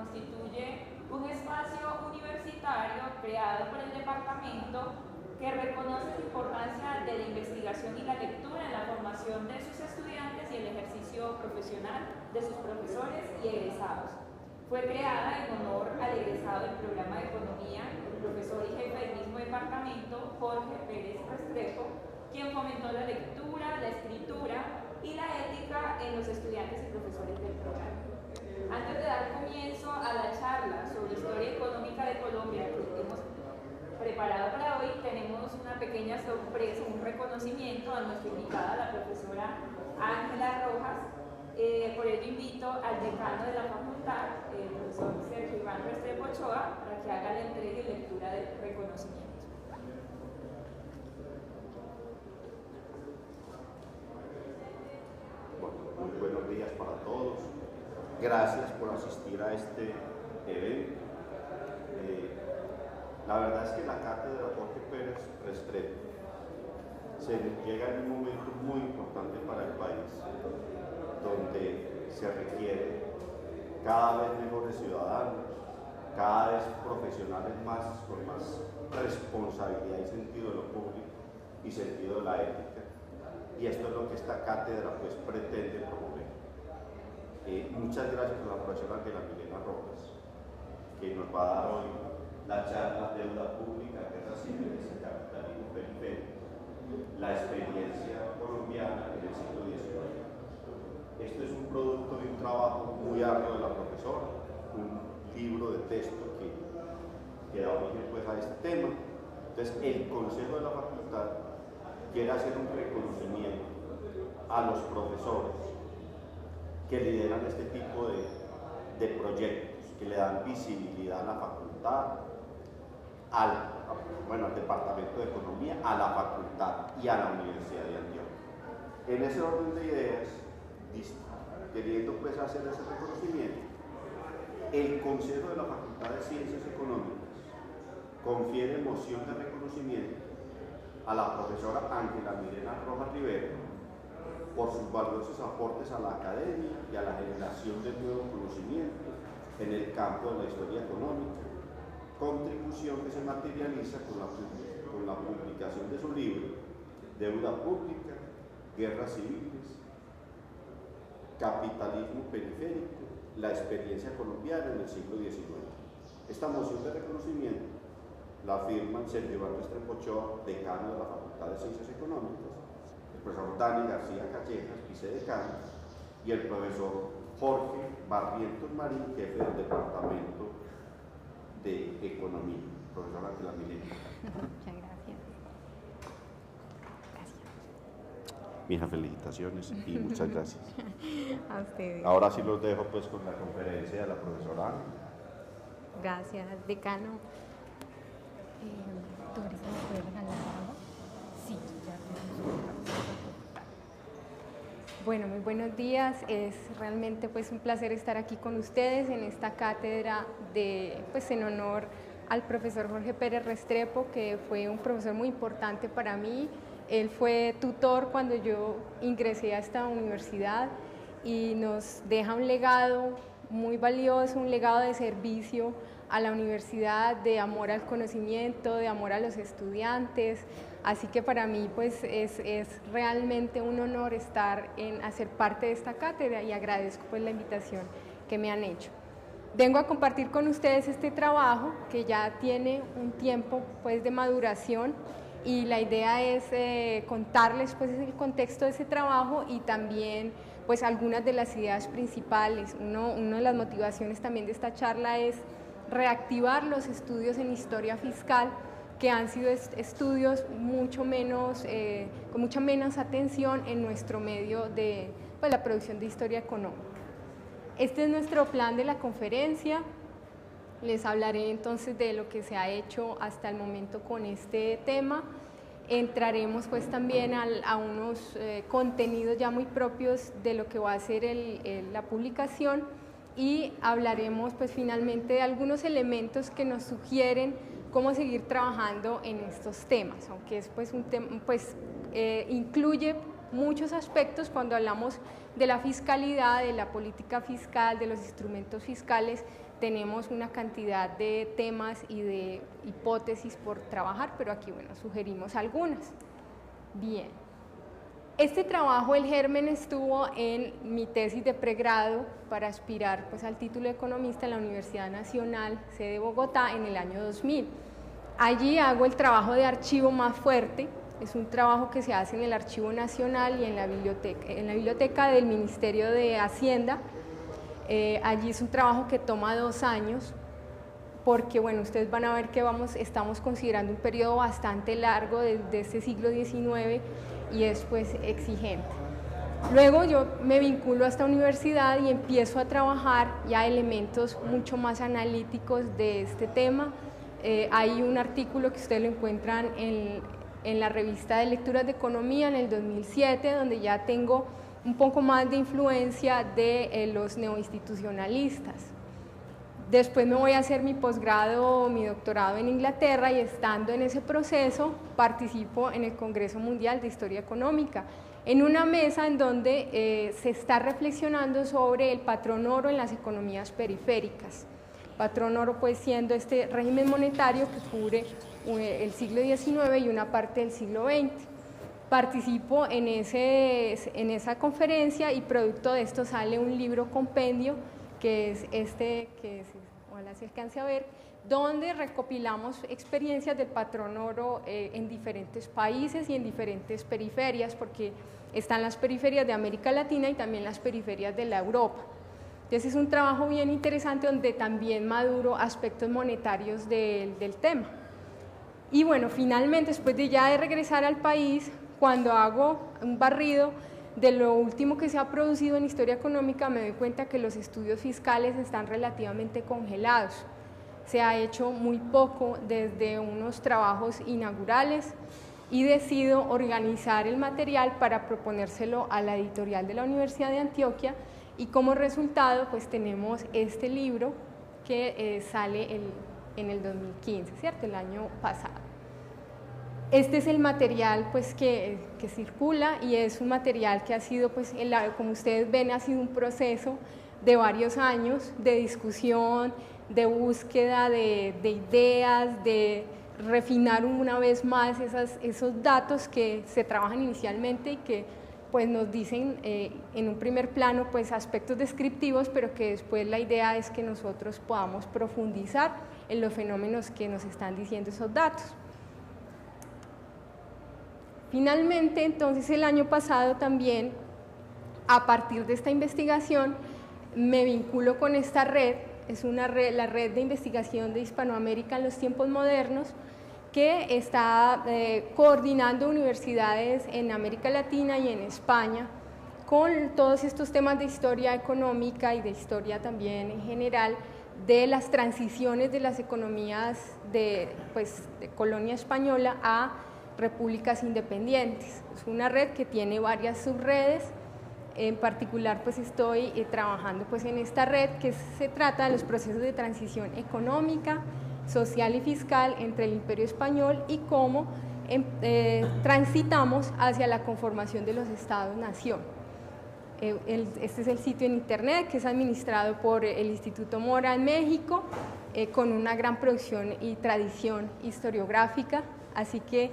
constituye un espacio universitario creado por el departamento que reconoce la importancia de la investigación y la lectura en la formación de sus estudiantes y el ejercicio profesional de sus profesores y egresados. Fue creada en honor al egresado del programa de Economía, el profesor y jefe del mismo departamento, Jorge Pérez Restrepo, quien fomentó la lectura, la escritura y la ética en los estudiantes y profesores del programa. Antes de dar comienzo a la charla sobre historia económica de Colombia que hemos preparado para hoy, tenemos una pequeña sorpresa, un reconocimiento a nuestra invitada, la profesora Ángela Rojas. Por ello invito al decano de la facultad, el profesor Sergio Iván Restrepo Ochoa, para que haga la entrega y lectura del reconocimiento. Bueno, muy buenos días para todos. Gracias por asistir a este evento. La verdad es que la cátedra Jorge Pérez Restrepo se llega en un momento muy importante para el país, donde se requiere cada vez mejores ciudadanos, cada vez profesionales con más responsabilidad y sentido de lo público y sentido de la ética. Y esto es lo que esta cátedra pues pretende promover. Muchas gracias a la profesora Ángela Milena Rojas, que nos va a dar hoy la charla Deuda Pública, Guerras Civiles y Capitalismo Periférico, la experiencia colombiana en el siglo XIX. Esto es un producto de un trabajo muy arduo de la profesora, un libro de texto que da origen pues a este tema. Entonces, el Consejo de la Facultad quiere hacer un reconocimiento a los profesores que lideran este tipo de proyectos, que le dan visibilidad a la facultad, al Departamento de Economía, a la facultad y a la Universidad de Antioquia. En ese orden de ideas, queriendo pues hacer ese reconocimiento, el Consejo de la Facultad de Ciencias Económicas confiere moción de reconocimiento a la profesora Ángela Milena Rojas Rivera por sus valiosos aportes a la academia y a la generación de nuevo conocimiento en el campo de la historia económica, contribución que se materializa con la publicación de su libro Deuda Pública, Guerras Civiles, Capitalismo Periférico, la experiencia colombiana en el siglo XIX. Esta moción de reconocimiento la firman Sergio Iván Restrepo Ochoa, decano de la Facultad de Ciencias Económicas, el profesor Dani García Callejas, vicedecano, y el profesor Jorge Barrientos Marín, jefe del Departamento de Economía. Profesora Ángela Milena. Muchas gracias. Mis felicitaciones y muchas gracias. A ustedes. Ahora sí los dejo pues con la conferencia de la profesora Ángela. Gracias, decano. Doris, ¿me puede regalar algo? Sí, ya tenemos. Bueno, muy buenos días. Es realmente pues un placer estar aquí con ustedes en esta cátedra en honor al profesor Jorge Pérez Restrepo, que fue un profesor muy importante para mí. Él fue tutor cuando yo ingresé a esta universidad y nos deja un legado muy valioso, un legado de servicio a la universidad, de amor al conocimiento, de amor a los estudiantes. Así que para mí pues es realmente un honor hacer parte de esta cátedra y agradezco pues la invitación que me han hecho. Vengo a compartir con ustedes este trabajo que ya tiene un tiempo pues de maduración, y la idea es contarles pues el contexto de ese trabajo y también pues algunas de las ideas principales. Una de las motivaciones también de esta charla es reactivar los estudios en historia fiscal, que han sido estudios mucho menos, con mucha menos atención en nuestro medio de la producción de historia económica. Este es nuestro plan de la conferencia. Les hablaré entonces de lo que se ha hecho hasta el momento con este tema. Entraremos pues también a unos contenidos ya muy propios de lo que va a ser la publicación, y hablaremos pues finalmente de algunos elementos que nos sugieren cómo seguir trabajando en estos temas, aunque es pues un tema, incluye muchos aspectos cuando hablamos de la fiscalidad, de la política fiscal, de los instrumentos fiscales. Tenemos una cantidad de temas y de hipótesis por trabajar, pero aquí, bueno, sugerimos algunas. Bien, este trabajo, el germen, estuvo en mi tesis de pregrado para aspirar pues, al título de economista en la Universidad Nacional, sede Bogotá, en el año 2000. Allí hago el trabajo de archivo más fuerte, es un trabajo que se hace en el Archivo Nacional y en la biblioteca del Ministerio de Hacienda. Allí es un trabajo que toma 2 años, porque bueno, ustedes van a ver que estamos considerando un periodo bastante largo de este siglo XIX y es pues exigente. Luego yo me vinculo a esta universidad y empiezo a trabajar ya elementos mucho más analíticos de este tema. Hay un artículo que ustedes lo encuentran en la revista de lecturas de economía en el 2007, donde ya tengo un poco más de influencia de los neoinstitucionalistas. Después me voy a hacer mi posgrado, mi doctorado en Inglaterra y estando en ese proceso participo en el Congreso Mundial de Historia Económica, en una mesa en donde se está reflexionando sobre el patrón oro en las economías periféricas. Patrón oro pues siendo este régimen monetario que cubre el siglo XIX y una parte del siglo XX. Participo en esa conferencia y producto de esto sale un libro compendio que es ojalá se alcance a ver, donde recopilamos experiencias del patrón oro en diferentes países y en diferentes periferias, porque están las periferias de América Latina y también las periferias de la Europa. Entonces es un trabajo bien interesante donde también maduro aspectos monetarios del tema. Y bueno, finalmente, después de regresar al país, cuando hago un barrido de lo último que se ha producido en historia económica, me doy cuenta que los estudios fiscales están relativamente congelados. Se ha hecho muy poco desde unos trabajos inaugurales y decido organizar el material para proponérselo a la editorial de la Universidad de Antioquia y como resultado pues tenemos este libro que sale en el 2015, ¿cierto? El año pasado. Este es el material pues, que circula y es un material que ha sido, pues, como ustedes ven, ha sido un proceso de varios años de discusión, de búsqueda de ideas, de refinar una vez más esos datos que se trabajan inicialmente y que pues, nos dicen en un primer plano pues, aspectos descriptivos, pero que después la idea es que nosotros podamos profundizar en los fenómenos que nos están diciendo esos datos. Finalmente, entonces, el año pasado también, a partir de esta investigación, me vinculo con esta red, es una red, la red de investigación de Hispanoamérica en los tiempos modernos, que está coordinando universidades en América Latina y en España con todos estos temas de historia económica y de historia también en general de las transiciones de las economías de colonia española a repúblicas independientes. Es una red que tiene varias subredes, en particular pues estoy trabajando pues en esta red que se trata de los procesos de transición económica, social y fiscal entre el Imperio Español y cómo transitamos hacia la conformación de los Estados-nación. Este es el sitio en internet que es administrado por el Instituto Mora en México, con una gran producción y tradición historiográfica, así que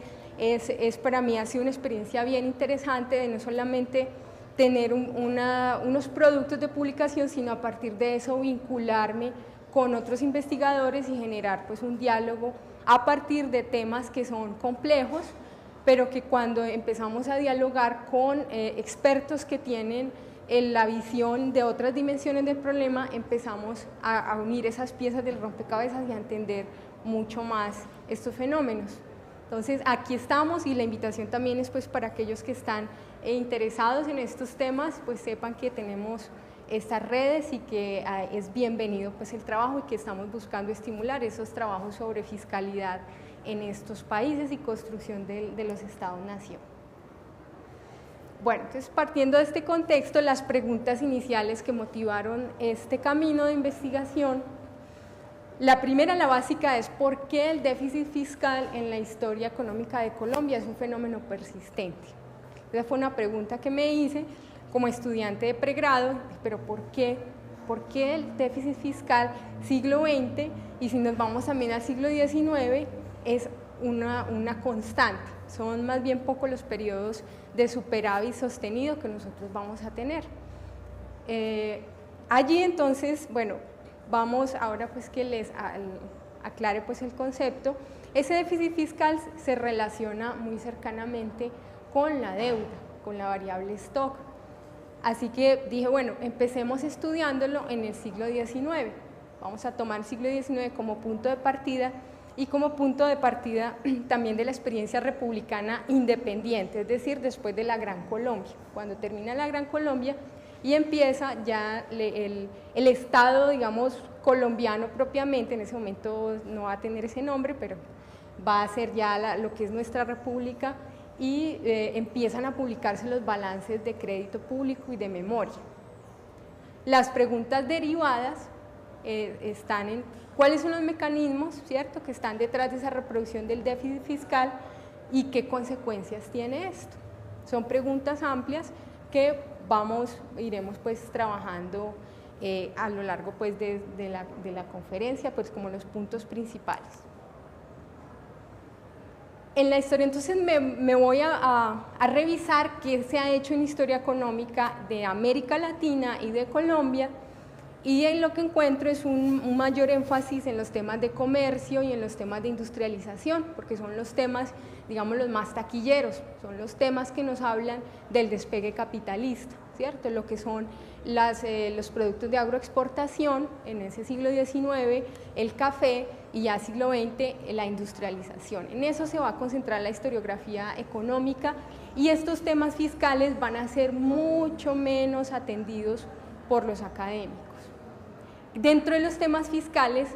para mí ha sido una experiencia bien interesante de no solamente tener unos productos de publicación, sino a partir de eso vincularme con otros investigadores y generar pues un diálogo a partir de temas que son complejos, pero que cuando empezamos a dialogar con expertos que tienen la visión de otras dimensiones del problema, empezamos a unir esas piezas del rompecabezas y a entender mucho más estos fenómenos. Entonces aquí estamos y la invitación también es pues para aquellos que están interesados en estos temas, pues sepan que tenemos estas redes y que es bienvenido pues el trabajo y que estamos buscando estimular esos trabajos sobre fiscalidad en estos países y construcción de los Estados-nación. Bueno, entonces partiendo de este contexto, las preguntas iniciales que motivaron este camino de investigación. La primera, la básica, es ¿por qué el déficit fiscal en la historia económica de Colombia es un fenómeno persistente? Esa fue una pregunta que me hice como estudiante de pregrado, pero ¿por qué? ¿Por qué el déficit fiscal siglo XX y si nos vamos también al siglo XIX es una constante? Son más bien pocos los periodos de superávit sostenido que nosotros vamos a tener. Allí entonces, bueno, vamos ahora pues que les aclare pues el concepto. Ese déficit fiscal se relaciona muy cercanamente con la deuda, con la variable stock. Así que dije, bueno, empecemos estudiándolo en el siglo XIX. Vamos a tomar el siglo XIX como punto de partida y como punto de partida también de la experiencia republicana independiente, es decir, después de la Gran Colombia. Cuando termina la Gran Colombia y empieza ya el Estado, digamos, colombiano propiamente, en ese momento no va a tener ese nombre, pero va a ser ya lo que es nuestra república, y empiezan a publicarse los balances de crédito público y de memoria. Las preguntas derivadas están en cuáles son los mecanismos, ¿cierto?, que están detrás de esa reproducción del déficit fiscal y qué consecuencias tiene esto. Son preguntas amplias que iremos pues trabajando a lo largo pues de la conferencia, pues como los puntos principales. En la historia entonces me voy a revisar qué se ha hecho en historia económica de América Latina y de Colombia, y en lo que encuentro es un mayor énfasis en los temas de comercio y en los temas de industrialización, porque son los temas, digamos, los más taquilleros, son los temas que nos hablan del despegue capitalista, ¿cierto? Lo que son los productos de agroexportación en ese siglo XIX, el café, y ya siglo XX la industrialización. En eso se va a concentrar la historiografía económica, y estos temas fiscales van a ser mucho menos atendidos por los académicos. Dentro de los temas fiscales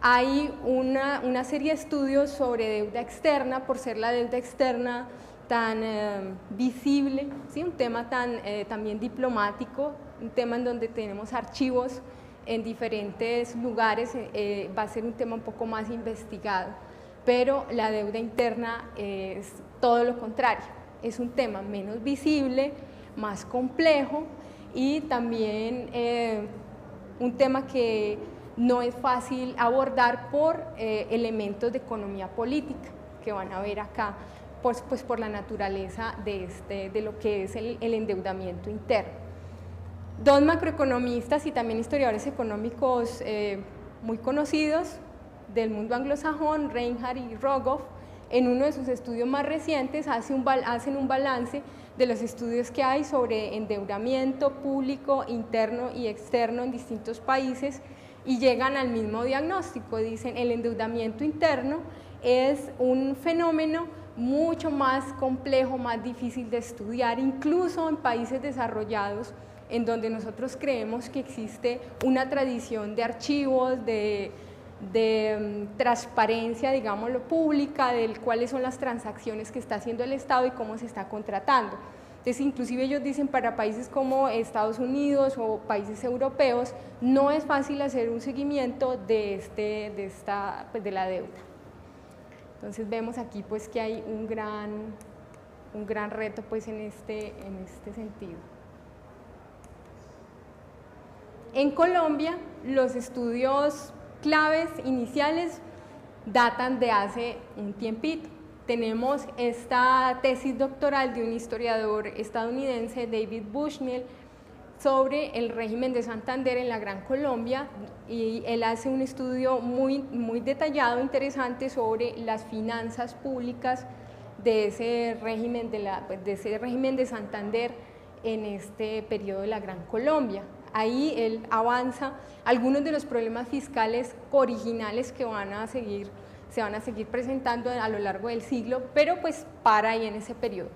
hay una serie de estudios sobre deuda externa, por ser la deuda externa tan visible, ¿sí? Un tema también diplomático, un tema en donde tenemos archivos en diferentes lugares, va a ser un tema un poco más investigado, pero la deuda interna es todo lo contrario, es un tema menos visible, más complejo, y también un tema que no es fácil abordar por elementos de economía política que van a ver acá, pues por la naturaleza de lo que es el endeudamiento interno. Dos macroeconomistas y también historiadores económicos muy conocidos del mundo anglosajón, Reinhardt y Rogoff, en uno de sus estudios más recientes hacen un balance de los estudios que hay sobre endeudamiento público, interno y externo en distintos países, y llegan al mismo diagnóstico. Dicen, el endeudamiento interno es un fenómeno mucho más complejo, más difícil de estudiar, incluso en países desarrollados, en donde nosotros creemos que existe una tradición de archivos, de transparencia, digámoslo, pública, de cuáles son las transacciones que está haciendo el Estado y cómo se está contratando. Entonces, inclusive ellos dicen, para países como Estados Unidos o países europeos, no es fácil hacer un seguimiento de la deuda. Entonces vemos aquí pues que hay un gran reto pues en este sentido. En Colombia, los estudios claves iniciales datan de hace un tiempito. Tenemos esta tesis doctoral de un historiador estadounidense, David Bushnell, sobre el régimen de Santander en la Gran Colombia, y él hace un estudio muy detallado, interesante, sobre las finanzas públicas de ese régimen de Santander en este periodo de la Gran Colombia. Ahí él avanza algunos de los problemas fiscales originales que se van a seguir presentando a lo largo del siglo, pero pues para ahí en ese periodo.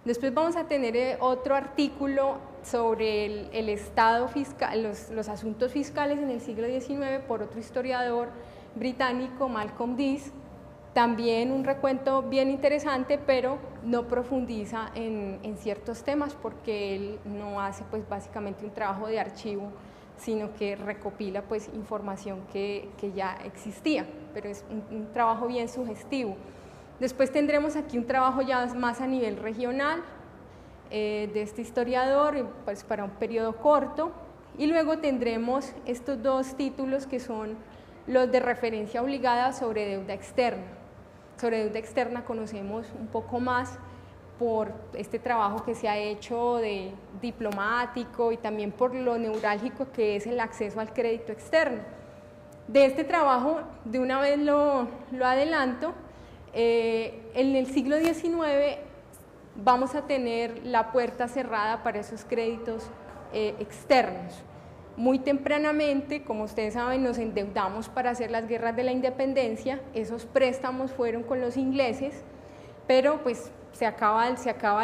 Después vamos a tener otro artículo sobre el estado fiscal, los asuntos fiscales en el siglo XIX, por otro historiador británico, Malcolm Dease. También un recuento bien interesante, pero no profundiza en ciertos temas, porque él no hace pues básicamente un trabajo de archivo, sino que recopila pues información que ya existía, pero es un trabajo bien sugestivo. Después tendremos aquí un trabajo ya más a nivel regional, de este historiador, pues para un periodo corto, y luego tendremos estos dos títulos que son los de referencia obligada sobre deuda externa. Sobre deuda externa conocemos un poco más por este trabajo que se ha hecho de diplomático y también por lo neurálgico que es el acceso al crédito externo. De este trabajo, de una vez lo adelanto, en el siglo XIX vamos a tener la puerta cerrada para esos créditos externos. Muy tempranamente, como ustedes saben, nos endeudamos para hacer las guerras de la independencia, esos préstamos fueron con los ingleses, pero pues se acaba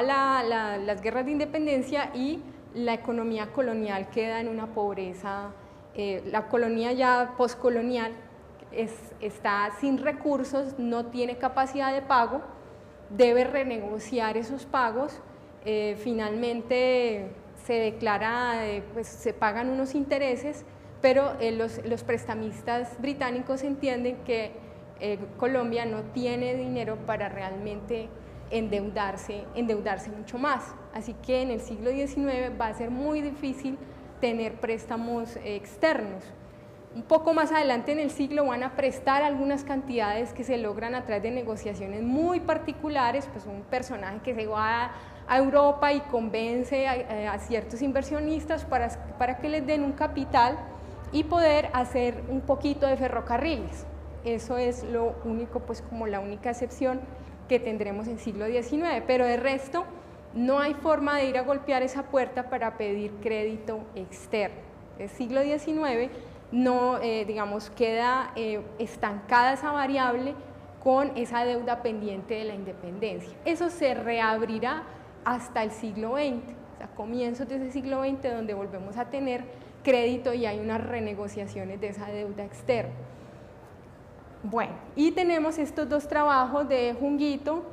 las guerras de independencia y la economía colonial queda en una pobreza, la colonia ya postcolonial está sin recursos, no tiene capacidad de pago, debe renegociar esos pagos, finalmente se declara, pues se pagan unos intereses, pero los prestamistas británicos entienden que Colombia no tiene dinero para realmente endeudarse mucho más. Así que en el siglo XIX va a ser muy difícil tener préstamos externos. Un poco más adelante en el siglo van a prestar algunas cantidades que se logran a través de negociaciones muy particulares, pues un personaje que se va a Europa y convence a ciertos inversionistas para que les den un capital y poder hacer un poquito de ferrocarriles. Eso es lo único, pues como la única excepción que tendremos en el siglo XIX, pero de resto no hay forma de ir a golpear esa puerta para pedir crédito externo. El siglo XIX no, digamos, queda estancada esa variable con esa deuda pendiente de la independencia. Eso se reabrirá hasta el siglo XX, o sea, comienzos de ese siglo XX donde volvemos a tener crédito y hay unas renegociaciones de esa deuda externa. Bueno, y tenemos estos dos trabajos de Junguito,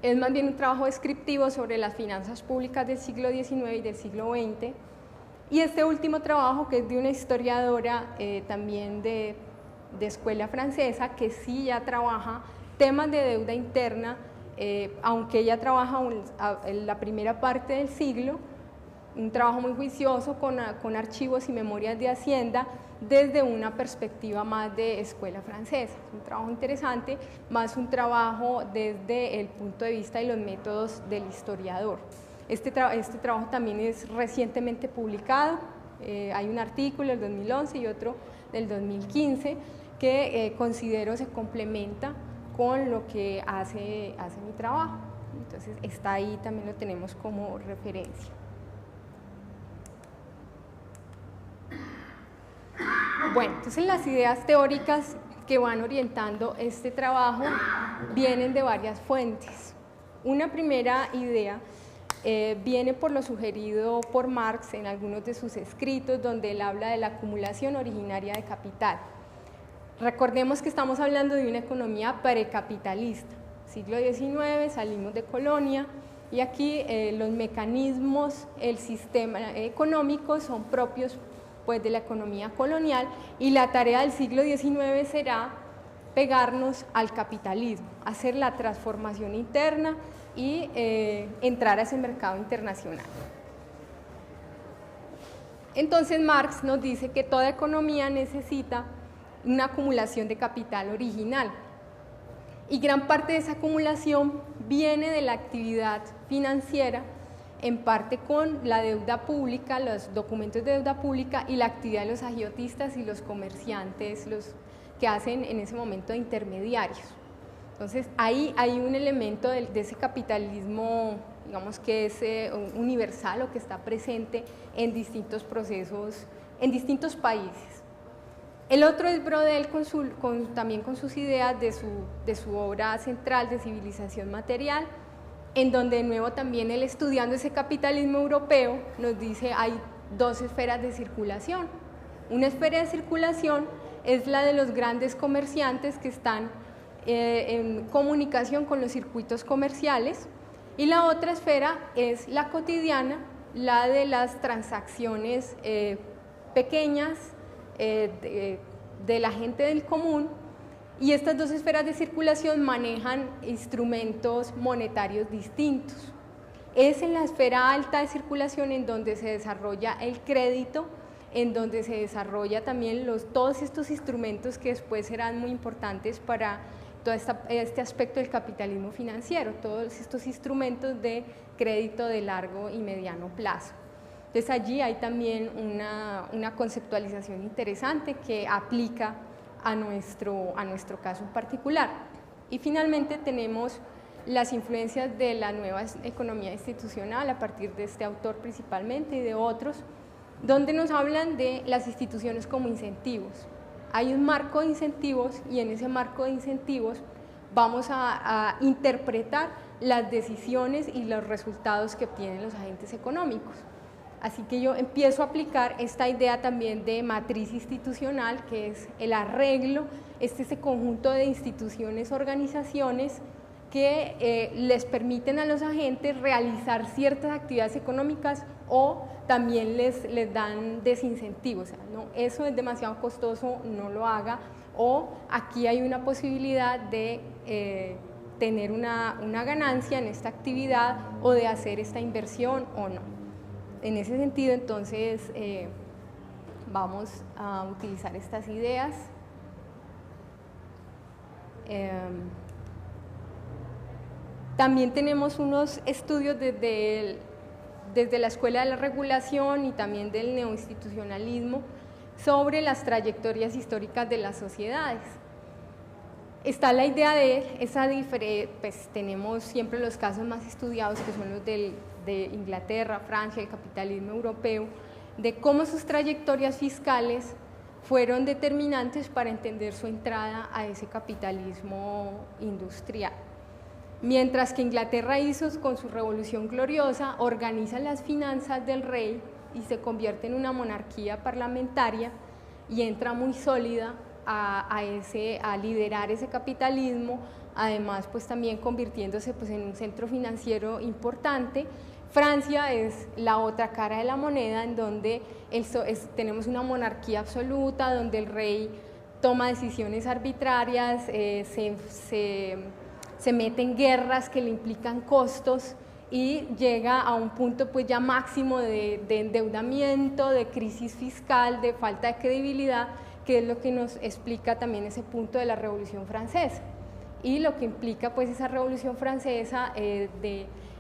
es más bien un trabajo descriptivo sobre las finanzas públicas del siglo XIX y del siglo XX, y este último trabajo que es de una historiadora también de escuela francesa que sí ya trabaja temas de deuda interna, aunque ella trabaja en la primera parte del siglo, un trabajo muy juicioso con archivos y memorias de Hacienda desde una perspectiva más de escuela francesa. Es un trabajo interesante, más un trabajo desde el punto de vista y los métodos del historiador. Este trabajo también es recientemente publicado, hay un artículo del 2011 y otro del 2015 que considero se complementa con lo que hace mi trabajo. Entonces está ahí, también lo tenemos como referencia. Bueno, entonces las ideas teóricas que van orientando este trabajo vienen de varias fuentes. Una primera idea viene por lo sugerido por Marx en algunos de sus escritos, donde él habla de la acumulación originaria de capital. Recordemos que estamos hablando de una economía precapitalista, siglo XIX, salimos de colonia, y aquí los mecanismos, el sistema económico son propios pues, de la economía colonial, y la tarea del siglo XIX será pegarnos al capitalismo, hacer la transformación interna y entrar a ese mercado internacional. Entonces Marx nos dice que toda economía necesita una acumulación de capital original, y gran parte de esa acumulación viene de la actividad financiera, en parte con la deuda pública, los documentos de deuda pública y la actividad de los agiotistas y los comerciantes, los que hacen en ese momento de intermediarios. Entonces ahí hay un elemento de ese capitalismo, digamos que es universal o que está presente en distintos procesos, en distintos países. El otro es Brodel también con sus ideas de su obra central de civilización material, en donde de nuevo también él, estudiando ese capitalismo europeo, nos dice hay dos esferas de circulación. Una esfera de circulación es la de los grandes comerciantes que están en comunicación con los circuitos comerciales, y la otra esfera es la cotidiana, la de las transacciones pequeñas de la gente del común, y estas dos esferas de circulación manejan instrumentos monetarios distintos. es en la esfera alta de circulación en donde se desarrolla el crédito, en donde se desarrolla también todos estos instrumentos que después serán muy importantes para todo este aspecto del capitalismo financiero, todos estos instrumentos de crédito de largo y mediano plazo. Entonces allí hay también una conceptualización interesante que aplica a nuestro caso en particular. Y finalmente tenemos las influencias de la nueva economía institucional a partir de este autor principalmente y de otros, donde nos hablan de las instituciones como incentivos. Hay un marco de incentivos y en ese marco de incentivos vamos a interpretar las decisiones y los resultados que obtienen los agentes económicos. Así que yo empiezo a aplicar esta idea también de matriz institucional, que es el arreglo, ese conjunto de instituciones, organizaciones que les permiten a los agentes realizar ciertas actividades económicas o también les dan desincentivos, o sea, no, eso es demasiado costoso, no lo haga, o aquí hay una posibilidad de tener una ganancia en esta actividad o de hacer esta inversión o no. En ese sentido, entonces, vamos a utilizar estas ideas. También tenemos unos estudios desde la Escuela de la Regulación y también del neoinstitucionalismo sobre las trayectorias históricas de las sociedades. Está la idea de pues tenemos siempre los casos más estudiados que son los de Inglaterra, Francia, el capitalismo europeo, de cómo sus trayectorias fiscales fueron determinantes para entender su entrada a ese capitalismo industrial. Mientras que Inglaterra hizo con su Revolución Gloriosa, organiza las finanzas del rey y se convierte en una monarquía parlamentaria y entra muy sólida a liderar ese capitalismo, además pues también convirtiéndose pues en un centro financiero importante. Francia es la otra cara de la moneda, en donde tenemos una monarquía absoluta, donde el rey toma decisiones arbitrarias, se mete en guerras que le implican costos y llega a un punto pues ya máximo de endeudamiento, de crisis fiscal, de falta de credibilidad, que es lo que nos explica también ese punto de la Revolución Francesa y lo que implica pues esa Revolución Francesa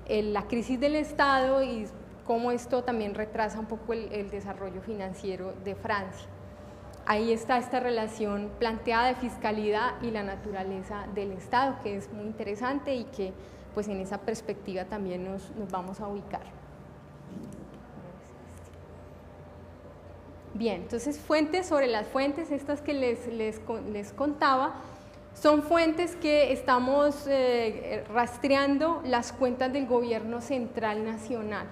la crisis del Estado y cómo esto también retrasa un poco el desarrollo financiero de Francia. Ahí está esta relación planteada de fiscalidad y la naturaleza del Estado, que es muy interesante y que pues en esa perspectiva también nos vamos a ubicar. Bien, entonces fuentes sobre las fuentes, estas que les contaba, son fuentes que estamos rastreando las cuentas del gobierno central nacional.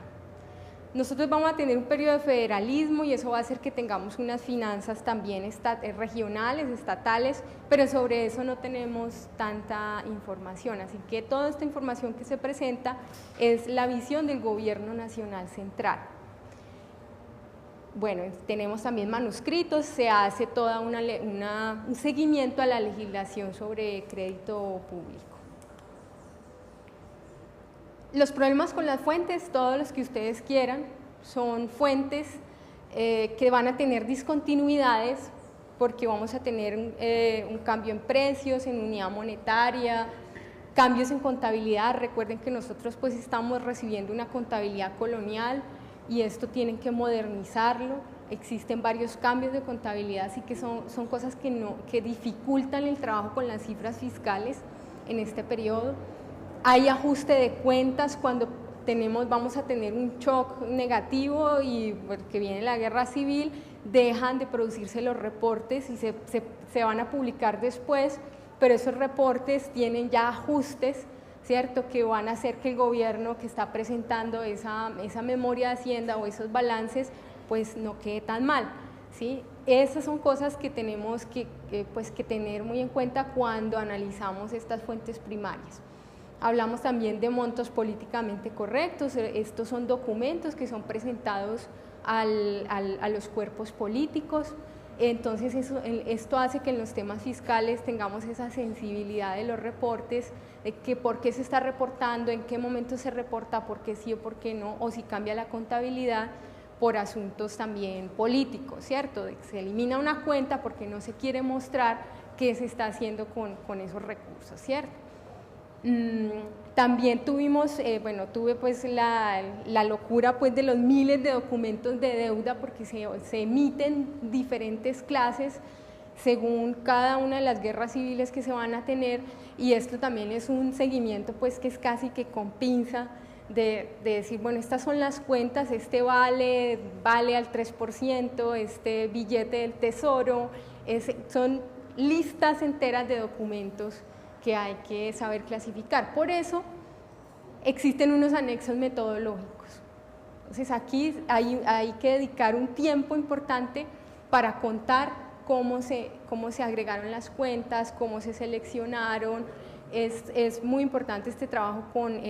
Nosotros vamos a tener un periodo de federalismo y eso va a hacer que tengamos unas finanzas también regionales, estatales, pero sobre eso no tenemos tanta información, así que toda esta información que se presenta es la visión del gobierno nacional central. Bueno, tenemos también manuscritos, se hace todo un seguimiento a la legislación sobre crédito público. Los problemas con las fuentes, todos los que ustedes quieran, son fuentes que van a tener discontinuidades porque vamos a tener un cambio en precios, en unidad monetaria, cambios en contabilidad. Recuerden que nosotros pues estamos recibiendo una contabilidad colonial y esto tienen que modernizarlo. Existen varios cambios de contabilidad, así que son cosas que dificultan el trabajo con las cifras fiscales en este periodo. Hay ajuste de cuentas cuando vamos a tener un shock negativo y porque viene la guerra civil, dejan de producirse los reportes y se van a publicar después, pero esos reportes tienen ya ajustes, ¿cierto?, que van a hacer que el gobierno que está presentando esa memoria de Hacienda o esos balances, pues no quede tan mal, ¿sí? Esas son cosas que tenemos que tener muy en cuenta cuando analizamos estas fuentes primarias. Hablamos también de montos políticamente correctos, estos son documentos que son presentados a los cuerpos políticos, Entonces esto hace que en los temas fiscales tengamos esa sensibilidad de los reportes, de que por qué se está reportando, en qué momento se reporta, por qué sí o por qué no, o si cambia la contabilidad por asuntos también políticos, ¿cierto? De que se elimina una cuenta porque no se quiere mostrar qué se está haciendo con esos recursos, ¿cierto? También tuvimos, tuve pues la locura pues de los miles de documentos de deuda porque se emiten diferentes clases según cada una de las guerras civiles que se van a tener, y esto también es un seguimiento pues que es casi que con pinza de decir, bueno, estas son las cuentas, este vale al 3%, este billete del tesoro, son listas enteras de documentos que hay que saber clasificar. Por eso existen unos anexos metodológicos. Entonces aquí hay que dedicar un tiempo importante para contar cómo se agregaron las cuentas, cómo se seleccionaron. Es muy importante este trabajo con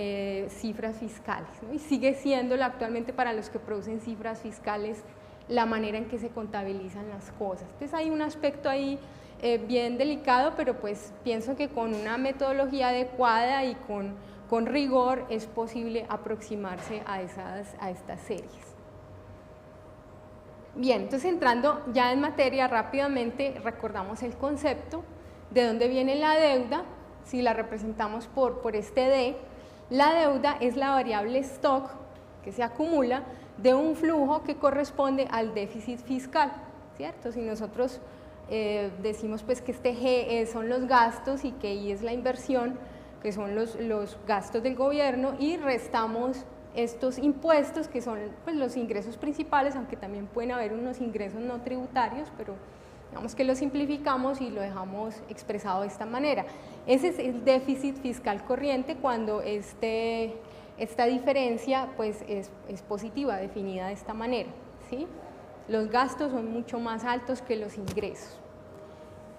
cifras fiscales, ¿no? Y sigue siendo actualmente para los que producen cifras fiscales la manera en que se contabilizan las cosas. Entonces hay un aspecto ahí bien delicado, pero pues pienso que con una metodología adecuada y con rigor es posible aproximarse a estas series. Bien, entonces entrando ya en materia rápidamente, recordamos el concepto de dónde viene la deuda. Si la representamos por este D, la deuda es la variable stock que se acumula de un flujo que corresponde al déficit fiscal, ¿cierto? Si nosotros decimos pues que este G son los gastos y que I es la inversión, que son los gastos del gobierno, y restamos estos impuestos que son pues los ingresos principales, aunque también pueden haber unos ingresos no tributarios, pero digamos que lo simplificamos y lo dejamos expresado de esta manera. Ese es el déficit fiscal corriente cuando esta diferencia pues es positiva, definida de esta manera, ¿sí? Los gastos son mucho más altos que los ingresos.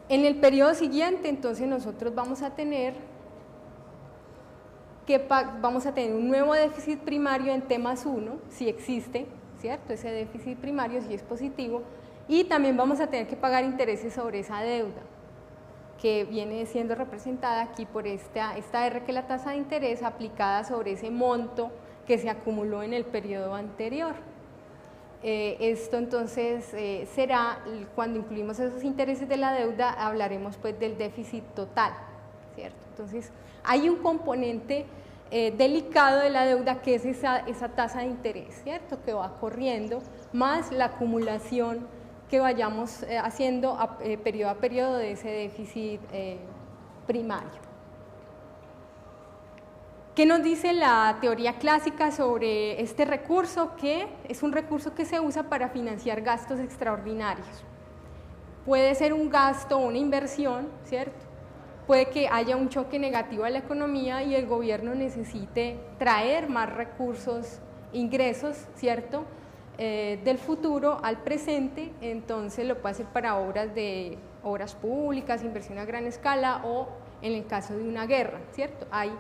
En el periodo siguiente, entonces, nosotros vamos a tener un nuevo déficit primario en T más 1, si existe, ¿cierto? Ese déficit primario si es positivo, y también vamos a tener que pagar intereses sobre esa deuda, que viene siendo representada aquí por esta R, que es la tasa de interés aplicada sobre ese monto que se acumuló en el periodo anterior. Esto entonces será, cuando incluimos esos intereses de la deuda, hablaremos pues del déficit total, ¿cierto? Entonces hay un componente delicado de la deuda que es esa tasa de interés, ¿cierto? Que va corriendo, más la acumulación que vayamos haciendo periodo a periodo de ese déficit primario. ¿Qué nos dice la teoría clásica sobre este recurso? Que es un recurso que se usa para financiar gastos extraordinarios. Puede ser un gasto o una inversión, ¿cierto? Puede que haya un choque negativo a la economía y el gobierno necesite traer más recursos, ingresos, ¿cierto? Del futuro al presente, entonces lo puede hacer para obras públicas, inversión a gran escala, o en el caso de una guerra, ¿cierto? Hay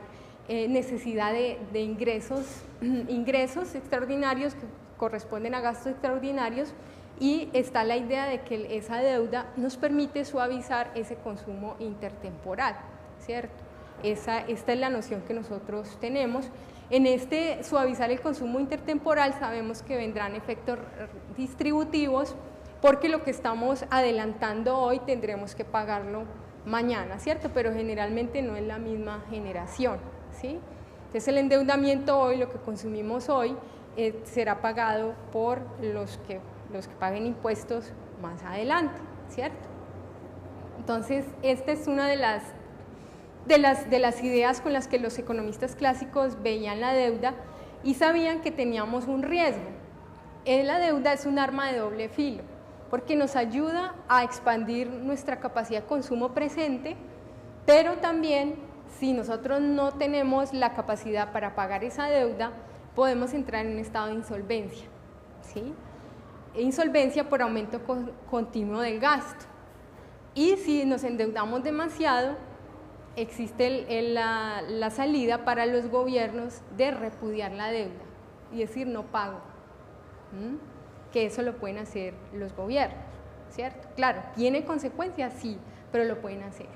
necesidad de ingresos extraordinarios que corresponden a gastos extraordinarios, y está la idea de que esa deuda nos permite suavizar ese consumo intertemporal, ¿cierto? Esta es la noción que nosotros tenemos. En este suavizar el consumo intertemporal sabemos que vendrán efectos distributivos, porque lo que estamos adelantando hoy tendremos que pagarlo mañana, ¿cierto? Pero generalmente no es la misma generación, ¿sí? Entonces el endeudamiento hoy, lo que consumimos hoy, será pagado por los que paguen impuestos más adelante, ¿cierto? Entonces esta es una de las ideas con las que los economistas clásicos veían la deuda y sabían que teníamos un riesgo. La deuda es un arma de doble filo, porque nos ayuda a expandir nuestra capacidad de consumo presente, pero también si nosotros no tenemos la capacidad para pagar esa deuda, podemos entrar en un estado de insolvencia, ¿sí? Insolvencia por aumento continuo del gasto. Y si nos endeudamos demasiado, existe la salida para los gobiernos de repudiar la deuda y decir no pago, que eso lo pueden hacer los gobiernos. ¿cierto? Claro, ¿tiene consecuencias? Sí, pero lo pueden hacer.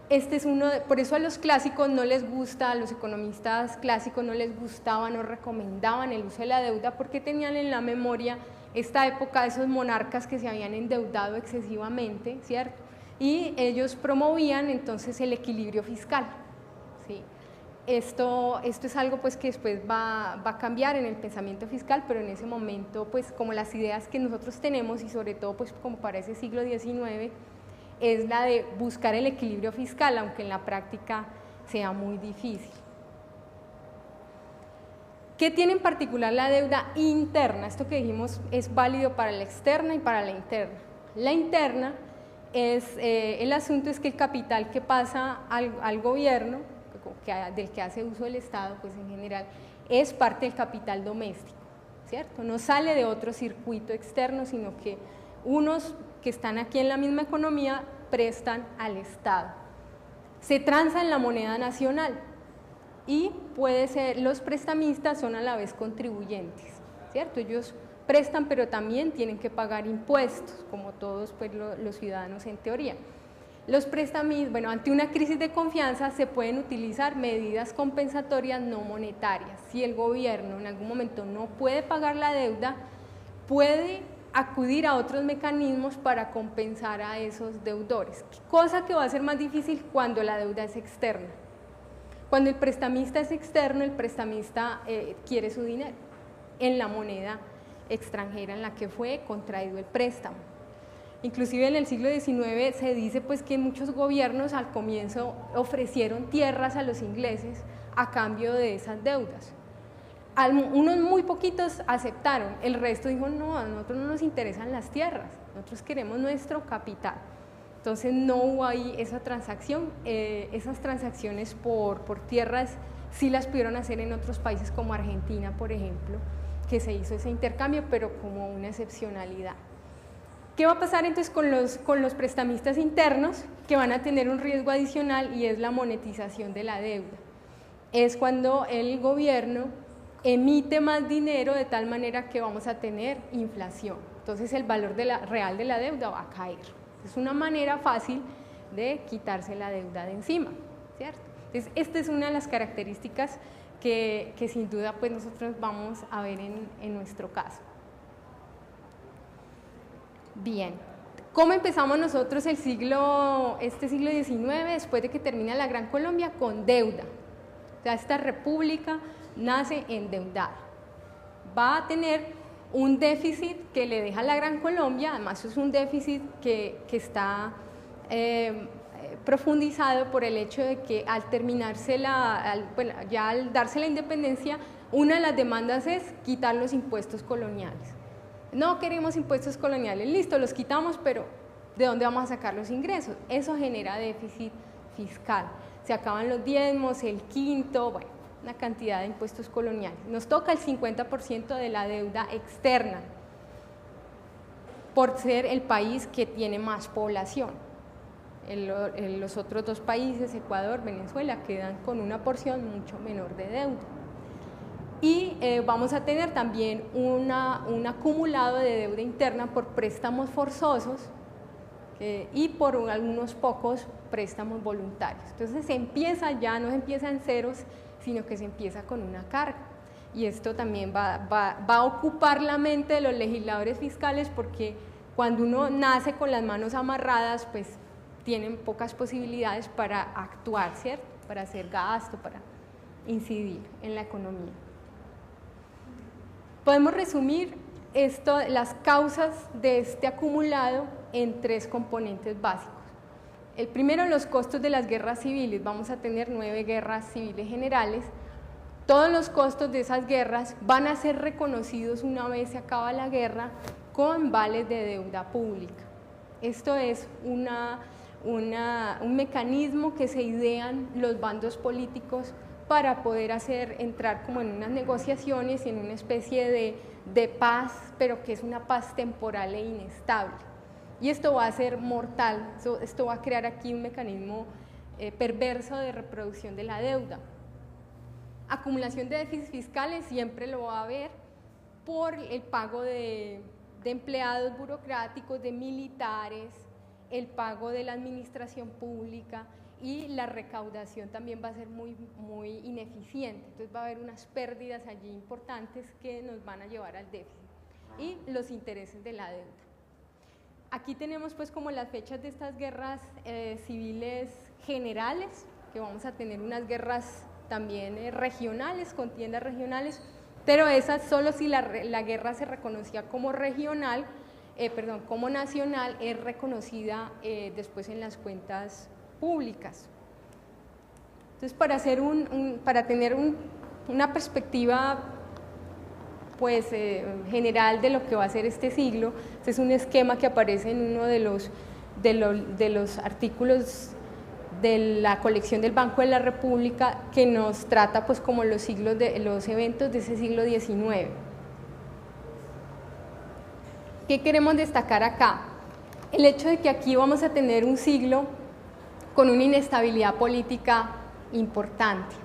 Este es por eso a los clásicos no les gusta, a los economistas clásicos no les gustaba, no recomendaban el uso de la deuda porque tenían en la memoria esta época de esos monarcas que se habían endeudado excesivamente, ¿cierto? Y ellos promovían entonces el equilibrio fiscal, ¿sí? Esto es algo pues que después va a cambiar en el pensamiento fiscal, pero en ese momento pues como las ideas que nosotros tenemos y sobre todo pues como para ese siglo XIX es la de buscar el equilibrio fiscal, aunque en la práctica sea muy difícil. ¿Qué tiene en particular la deuda interna? Esto que dijimos es válido para la externa y para la interna. La interna el asunto es que el capital que pasa al gobierno, del que hace uso el Estado, pues en general, es parte del capital doméstico, ¿cierto? No sale de otro circuito externo, sino que unos que están aquí en la misma economía prestan al Estado. Se transa en la moneda nacional y los prestamistas son a la vez contribuyentes, ¿cierto? Ellos prestan, pero también tienen que pagar impuestos, como todos pues, los ciudadanos en teoría. Los prestamistas, bueno, ante una crisis de confianza se pueden utilizar medidas compensatorias no monetarias. Si el gobierno en algún momento no puede pagar la deuda, puede acudir a otros mecanismos para compensar a esos deudores, cosa que va a ser más difícil cuando la deuda es externa. Cuando el prestamista es externo, el prestamista quiere su dinero en la moneda extranjera en la que fue contraído el préstamo. Inclusive en el siglo XIX se dice pues que muchos gobiernos al comienzo ofrecieron tierras a los ingleses a cambio de esas deudas. Unos muy poquitos aceptaron, el resto dijo no, a nosotros no nos interesan las tierras, nosotros queremos nuestro capital. Entonces no hubo ahí esa transacción, esas transacciones por tierras sí las pudieron hacer en otros países como Argentina, por ejemplo, que se hizo ese intercambio, pero como una excepcionalidad. ¿Qué va a pasar entonces con los prestamistas internos? Que van a tener un riesgo adicional y es la monetización de la deuda. Es cuando el gobierno emite más dinero de tal manera que vamos a tener inflación. Entonces el valor real de la deuda va a caer. Es una manera fácil de quitarse la deuda de encima, ¿cierto? Entonces esta es una de las características que sin duda pues nosotros vamos a ver en nuestro caso. Bien, ¿cómo empezamos nosotros este siglo XIX después de que termina la Gran Colombia? Con deuda. O sea, esta república nace endeudada. Va a tener un déficit que le deja la Gran Colombia, además es un déficit que está profundizado por el hecho de que al terminarse ya al darse la independencia, una de las demandas es quitar los impuestos coloniales. No queremos impuestos coloniales, listo, los quitamos, pero ¿de dónde vamos a sacar los ingresos? Eso genera déficit fiscal. Se acaban los diezmos, el quinto, bueno, una cantidad de impuestos coloniales. Nos toca el 50% de la deuda externa, por ser el país que tiene más población. Los otros dos países, Ecuador, Venezuela, quedan con una porción mucho menor de deuda. Y vamos a tener también un acumulado de deuda interna por préstamos forzosos y por algunos pocos préstamos voluntarios. Entonces no se empieza en ceros, sino que se empieza con una carga. Y esto también va a ocupar la mente de los legisladores fiscales porque cuando uno nace con las manos amarradas, pues tienen pocas posibilidades para actuar, ¿cierto? Para hacer gasto, para incidir en la economía. Podemos resumir las causas de este acumulado en tres componentes básicos. El primero, los costos de las guerras civiles. Vamos a tener 9 guerras civiles generales. Todos los costos de esas guerras van a ser reconocidos una vez se acaba la guerra con vales de deuda pública. Esto es un mecanismo que se idean los bandos políticos para poder entrar como en unas negociaciones y en una especie de paz, pero que es una paz temporal e inestable. Y esto va a ser mortal, esto va a crear aquí un mecanismo perverso de reproducción de la deuda. Acumulación de déficits fiscales siempre lo va a haber por el pago de de empleados burocráticos, de militares, el pago de la administración pública, y la recaudación también va a ser muy ineficiente. Entonces va a haber unas pérdidas allí importantes que nos van a llevar al déficit, y los intereses de la deuda. Aquí tenemos pues como las fechas de estas guerras civiles generales, que vamos a tener unas guerras también regionales, contiendas regionales, pero esas solo si la guerra se reconocía como regional, como nacional, es reconocida después en las cuentas públicas. Entonces, para tener una perspectiva pues, general de lo que va a ser este siglo, este es un esquema que aparece en uno de los artículos de la colección del Banco de la República, que nos trata pues como los eventos de ese siglo XIX. ¿Qué queremos destacar acá? El hecho de que aquí vamos a tener un siglo con una inestabilidad política importante.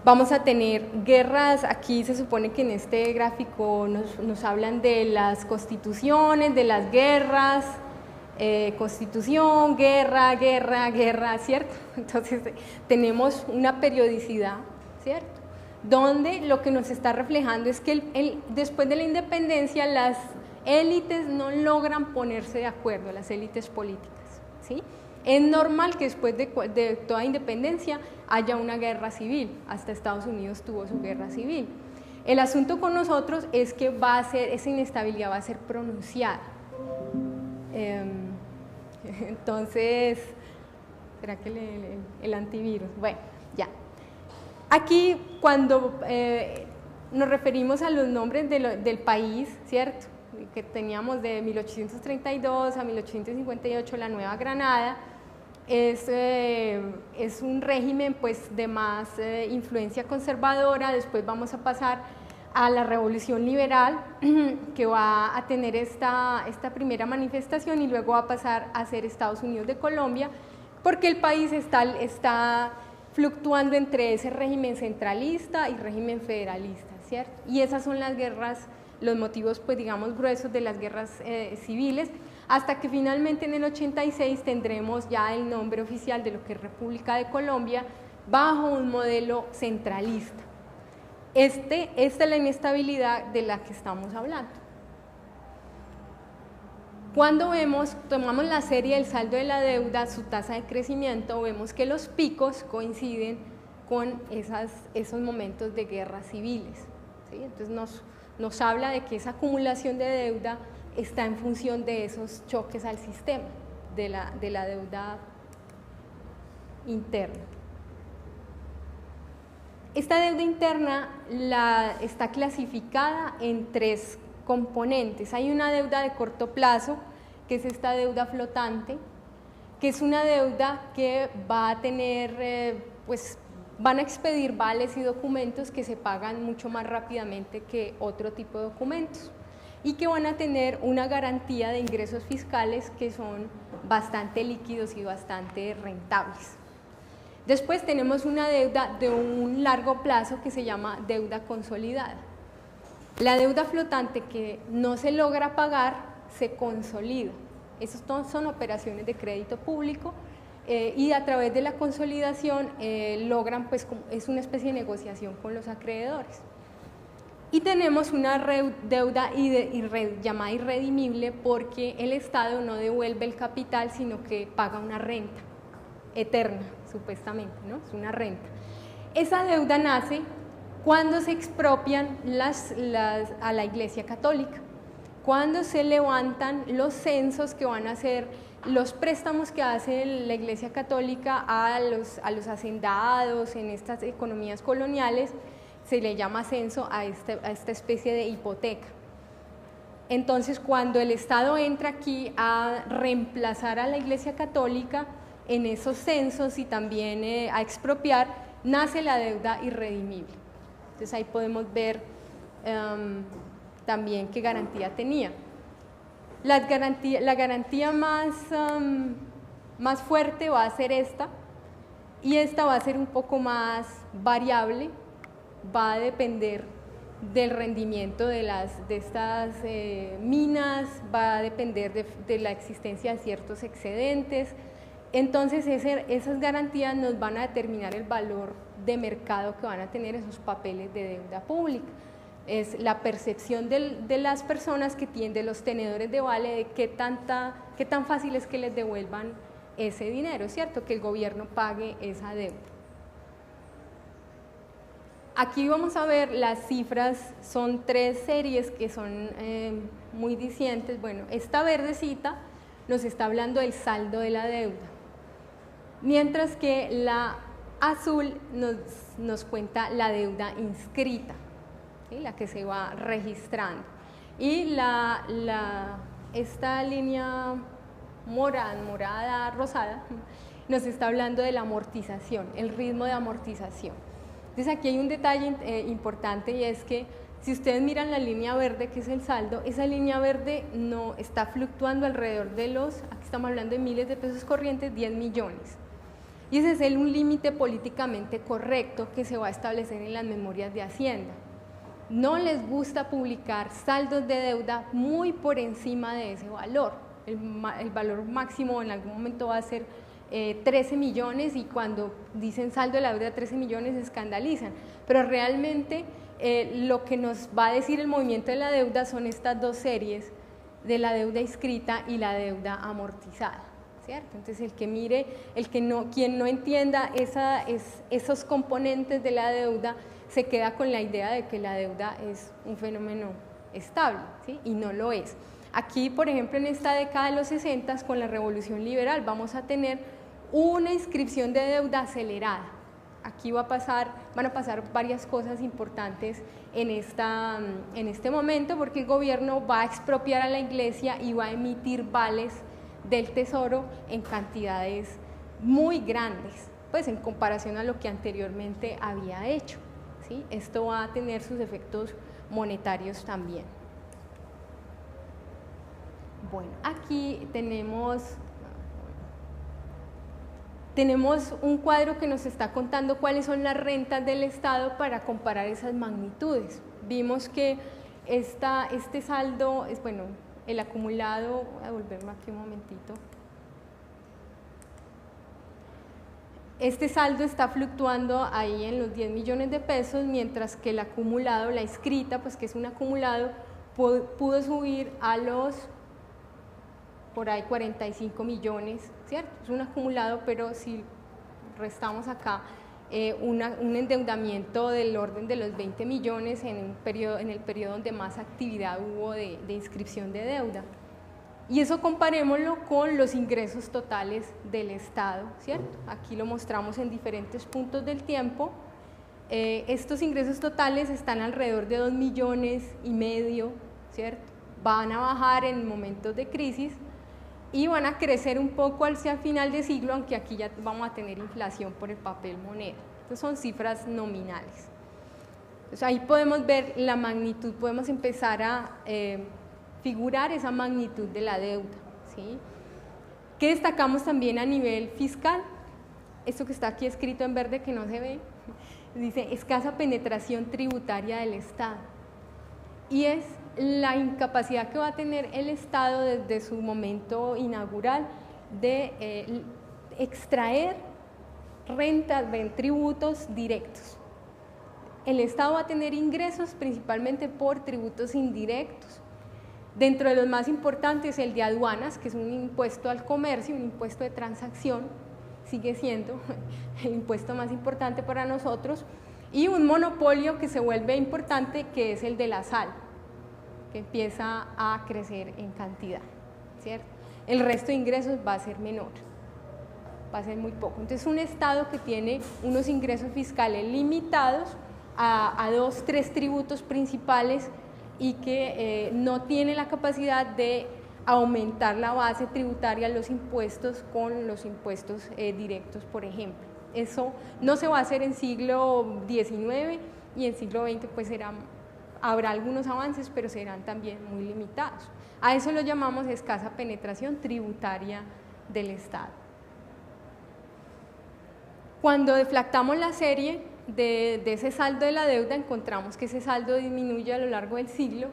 Vamos a tener guerras, aquí se supone que en este gráfico nos hablan de las constituciones, de las guerras, constitución, guerra, guerra, guerra, ¿cierto? Entonces tenemos una periodicidad, ¿cierto? Donde lo que nos está reflejando es que después de la independencia las élites no logran ponerse de acuerdo, las élites políticas, ¿sí? Es normal que después de toda independencia haya una guerra civil, hasta Estados Unidos tuvo su guerra civil. El asunto con nosotros es que esa inestabilidad va a ser pronunciada. Entonces, ¿será que el antivirus? Bueno, ya. Aquí cuando nos referimos a los nombres del país, ¿cierto? Que teníamos de 1832 a 1858 la Nueva Granada, es un régimen pues, de más influencia conservadora. Después vamos a pasar a la Revolución Liberal, que va a tener esta primera manifestación, y luego va a pasar a ser Estados Unidos de Colombia, porque el país está fluctuando entre ese régimen centralista y régimen federalista, ¿cierto? Y esas son las guerras, los motivos, pues digamos, gruesos de las guerras civiles, hasta que finalmente en el 86 tendremos ya el nombre oficial de lo que es República de Colombia, bajo un modelo centralista. Esta es la inestabilidad de la que estamos hablando. Cuando tomamos la serie del saldo de la deuda, su tasa de crecimiento, vemos que los picos coinciden con esos momentos de guerras civiles, ¿sí? Entonces nos habla de que esa acumulación de deuda está en función de esos choques al sistema, de la deuda interna. Esta deuda interna está clasificada en tres componentes. Hay una deuda de corto plazo, que es esta deuda flotante, que es una deuda que va a tener, van a expedir vales y documentos que se pagan mucho más rápidamente que otro tipo de documentos, y que van a tener una garantía de ingresos fiscales que son bastante líquidos y bastante rentables. Después tenemos una deuda de un largo plazo que se llama deuda consolidada. La deuda flotante que no se logra pagar se consolida. Esas son operaciones de crédito público, y a través de la consolidación logran, pues, es una especie de negociación con los acreedores. Y tenemos una deuda llamada irredimible, porque el Estado no devuelve el capital, sino que paga una renta eterna, supuestamente, ¿no? Es una renta. Esa deuda nace cuando se expropian a la Iglesia Católica, cuando se levantan los censos que van a ser los préstamos que hace la Iglesia Católica a los hacendados en estas economías coloniales. Se le llama censo a esta especie de hipoteca. Entonces, cuando el Estado entra aquí a reemplazar a la Iglesia Católica en esos censos y también a expropiar, nace la deuda irredimible. Entonces ahí podemos ver también qué garantía tenía. La garantía más fuerte va a ser esta, y esta va a ser un poco más variable, va a depender del rendimiento de estas minas, va a depender de la existencia de ciertos excedentes. Entonces esas garantías nos van a determinar el valor de mercado que van a tener esos papeles de deuda pública. Es la percepción de las personas que tienen, de los tenedores de vale, de qué tan fácil es que les devuelvan ese dinero, ¿cierto? Que el gobierno pague esa deuda. Aquí vamos a ver las cifras, son 3 series que son muy dicientes. Bueno, esta verdecita nos está hablando del saldo de la deuda, mientras que la azul nos cuenta la deuda inscrita, ¿sí? La que se va registrando. Y esta línea morada, rosada, nos está hablando de la amortización, el ritmo de amortización. Entonces aquí hay un detalle importante, y es que si ustedes miran la línea verde, que es el saldo, esa línea verde no está fluctuando alrededor de aquí estamos hablando de miles de pesos corrientes, 10 millones. Y ese es un límite políticamente correcto que se va a establecer en las memorias de Hacienda. No les gusta publicar saldos de deuda muy por encima de ese valor. El valor máximo en algún momento va a ser 13 millones, y cuando dicen saldo de la deuda 13 millones se escandalizan, pero realmente lo que nos va a decir el movimiento de la deuda son estas 2 series de la deuda inscrita y la deuda amortizada, ¿cierto? Entonces el que mire, quien no entienda esos componentes de la deuda se queda con la idea de que la deuda es un fenómeno estable, ¿sí? Y no lo es. Aquí, por ejemplo, en esta década de los 60, con la revolución liberal, vamos a tener una inscripción de deuda acelerada. Aquí van a pasar varias cosas importantes en este momento, porque el gobierno va a expropiar a la iglesia y va a emitir vales del tesoro en cantidades muy grandes, pues en comparación a lo que anteriormente había hecho, ¿sí? Esto va a tener sus efectos monetarios también. Bueno, aquí tenemos un cuadro que nos está contando cuáles son las rentas del Estado para comparar esas magnitudes. Vimos que este saldo es, bueno, el acumulado, voy a volverme aquí un momentito. Este saldo está fluctuando ahí en los 10 millones de pesos, mientras que el acumulado, la inscrita, pues que es un acumulado, pudo subir a los por ahí 45 millones, ¿cierto? Es un acumulado, pero si restamos acá un endeudamiento del orden de los 20 millones en el periodo donde más actividad hubo de inscripción de deuda. Y eso comparémoslo con los ingresos totales del Estado, ¿cierto? Aquí lo mostramos en diferentes puntos del tiempo. Estos ingresos totales están alrededor de 2,5 millones, ¿cierto? Van a bajar en momentos de crisis y van a crecer un poco hacia el final de siglo, aunque aquí ya vamos a tener inflación por el papel moneda. Entonces son cifras nominales. Entonces ahí podemos ver la magnitud, podemos empezar a figurar esa magnitud de la deuda, ¿sí? ¿Qué destacamos también a nivel fiscal? Esto que está aquí escrito en verde que no se ve, dice escasa penetración tributaria del Estado, y es la incapacidad que va a tener el Estado desde su momento inaugural de extraer rentas de tributos directos. El Estado va a tener ingresos principalmente por tributos indirectos. Dentro de los más importantes, el de aduanas, que es un impuesto al comercio, un impuesto de transacción, sigue siendo el impuesto más importante para nosotros, y un monopolio que se vuelve importante, que es el de la sal, que empieza a crecer en cantidad, ¿cierto? El resto de ingresos va a ser menor, va a ser muy poco. Entonces, un Estado que tiene unos ingresos fiscales limitados a 2, 3 tributos principales, y que no tiene la capacidad de aumentar la base tributaria, los impuestos, con los impuestos directos, por ejemplo. Eso no se va a hacer en siglo XIX, y en siglo XX pues habrá algunos avances, pero serán también muy limitados. A eso lo llamamos escasa penetración tributaria del Estado. Cuando deflactamos la serie, de ese saldo de la deuda encontramos que ese saldo disminuye a lo largo del siglo,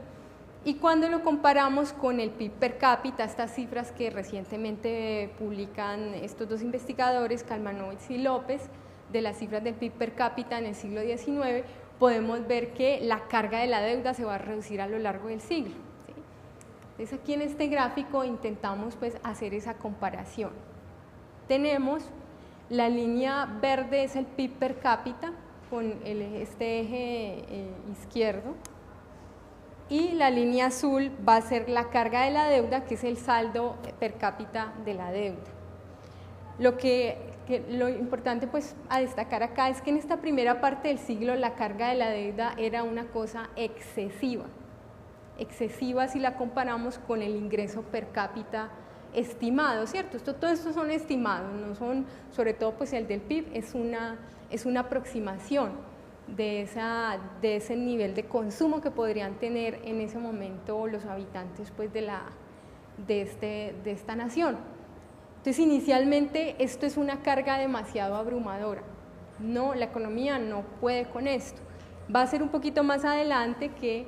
y cuando lo comparamos con el PIB per cápita, estas cifras que recientemente publican estos dos investigadores, Kalmanovitz y López, de las cifras del PIB per cápita en el siglo XIX, podemos ver que la carga de la deuda se va a reducir a lo largo del siglo, ¿sí? Entonces aquí en este gráfico intentamos pues hacer esa comparación. Tenemos la línea verde, es el PIB per cápita con este eje izquierdo, y la línea azul va a ser la carga de la deuda, que es el saldo per cápita de la deuda. Lo importante pues a destacar acá es que en esta primera parte del siglo la carga de la deuda era una cosa excesiva si la comparamos con el ingreso per cápita estimado, ¿cierto? Todo esto son estimados, no son, sobre todo pues el del PIB es una aproximación de ese nivel de consumo que podrían tener en ese momento los habitantes pues de esta nación. Entonces inicialmente esto es una carga demasiado abrumadora, no, la economía no puede con esto. Va a ser un poquito más adelante que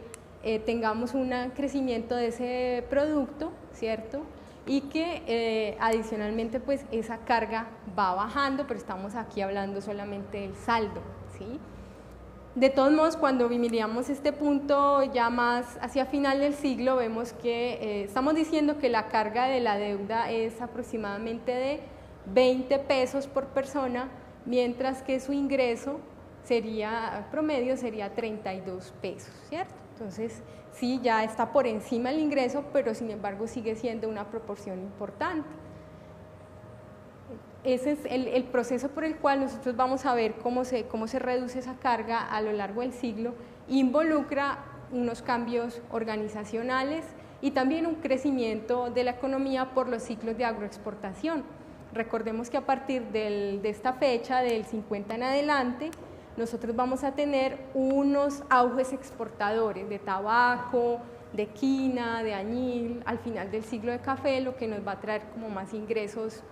tengamos un crecimiento de ese producto, ¿cierto? Y que adicionalmente pues esa carga va bajando, pero estamos aquí hablando solamente del saldo, ¿sí? De todos modos, cuando miramos este punto ya más hacia final del siglo, vemos que estamos diciendo que la carga de la deuda es aproximadamente de 20 pesos por persona, mientras que su ingreso promedio sería 32 pesos, ¿cierto? Entonces, sí, ya está por encima el ingreso, pero sin embargo sigue siendo una proporción importante. Ese es el proceso por el cual nosotros vamos a ver cómo se reduce esa carga a lo largo del siglo. Involucra unos cambios organizacionales y también un crecimiento de la economía por los ciclos de agroexportación. Recordemos que a partir de esta fecha, del 50 en adelante, nosotros vamos a tener unos auges exportadores de tabaco, de quina, de añil, al final del siglo de café, lo que nos va a traer como más ingresos.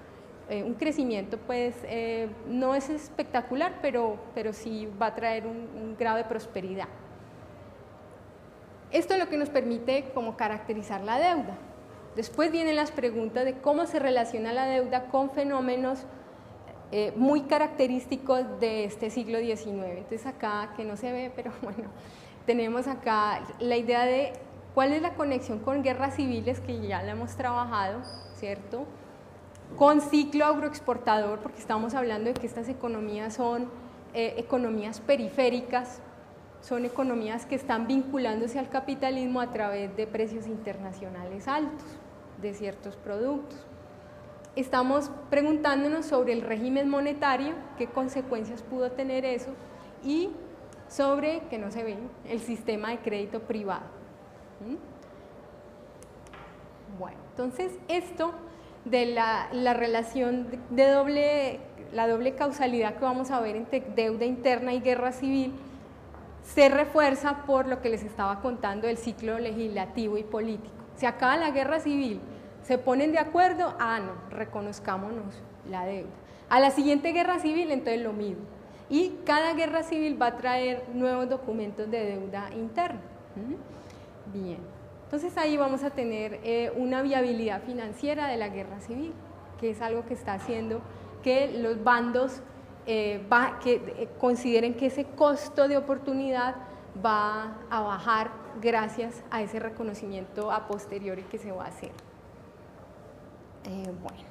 Un crecimiento pues no es espectacular, pero sí va a traer un grado de prosperidad. Esto es lo que nos permite como caracterizar la deuda. Después vienen las preguntas de cómo se relaciona la deuda con fenómenos muy característicos de este siglo XIX. Entonces acá, que no se ve, pero bueno, tenemos acá la idea de cuál es la conexión con guerras civiles, que ya la hemos trabajado, ¿cierto?, con ciclo agroexportador, porque estamos hablando de que estas economías son economías periféricas, son economías que están vinculándose al capitalismo a través de precios internacionales altos de ciertos productos. Estamos preguntándonos sobre el régimen monetario, qué consecuencias pudo tener eso, y sobre, que no se ve, el sistema de crédito privado. Bueno, entonces esto de la relación de la doble causalidad que vamos a ver entre deuda interna y guerra civil se refuerza por lo que les estaba contando del ciclo legislativo y político. Se acaba la guerra civil, se ponen de acuerdo, no, reconozcámonos la deuda. A la siguiente guerra civil, entonces lo mismo. Y cada guerra civil va a traer nuevos documentos de deuda interna. Bien. Entonces ahí vamos a tener una viabilidad financiera de la guerra civil, que es algo que está haciendo que los bandos consideren que ese costo de oportunidad va a bajar gracias a ese reconocimiento a posteriori que se va a hacer. Bueno.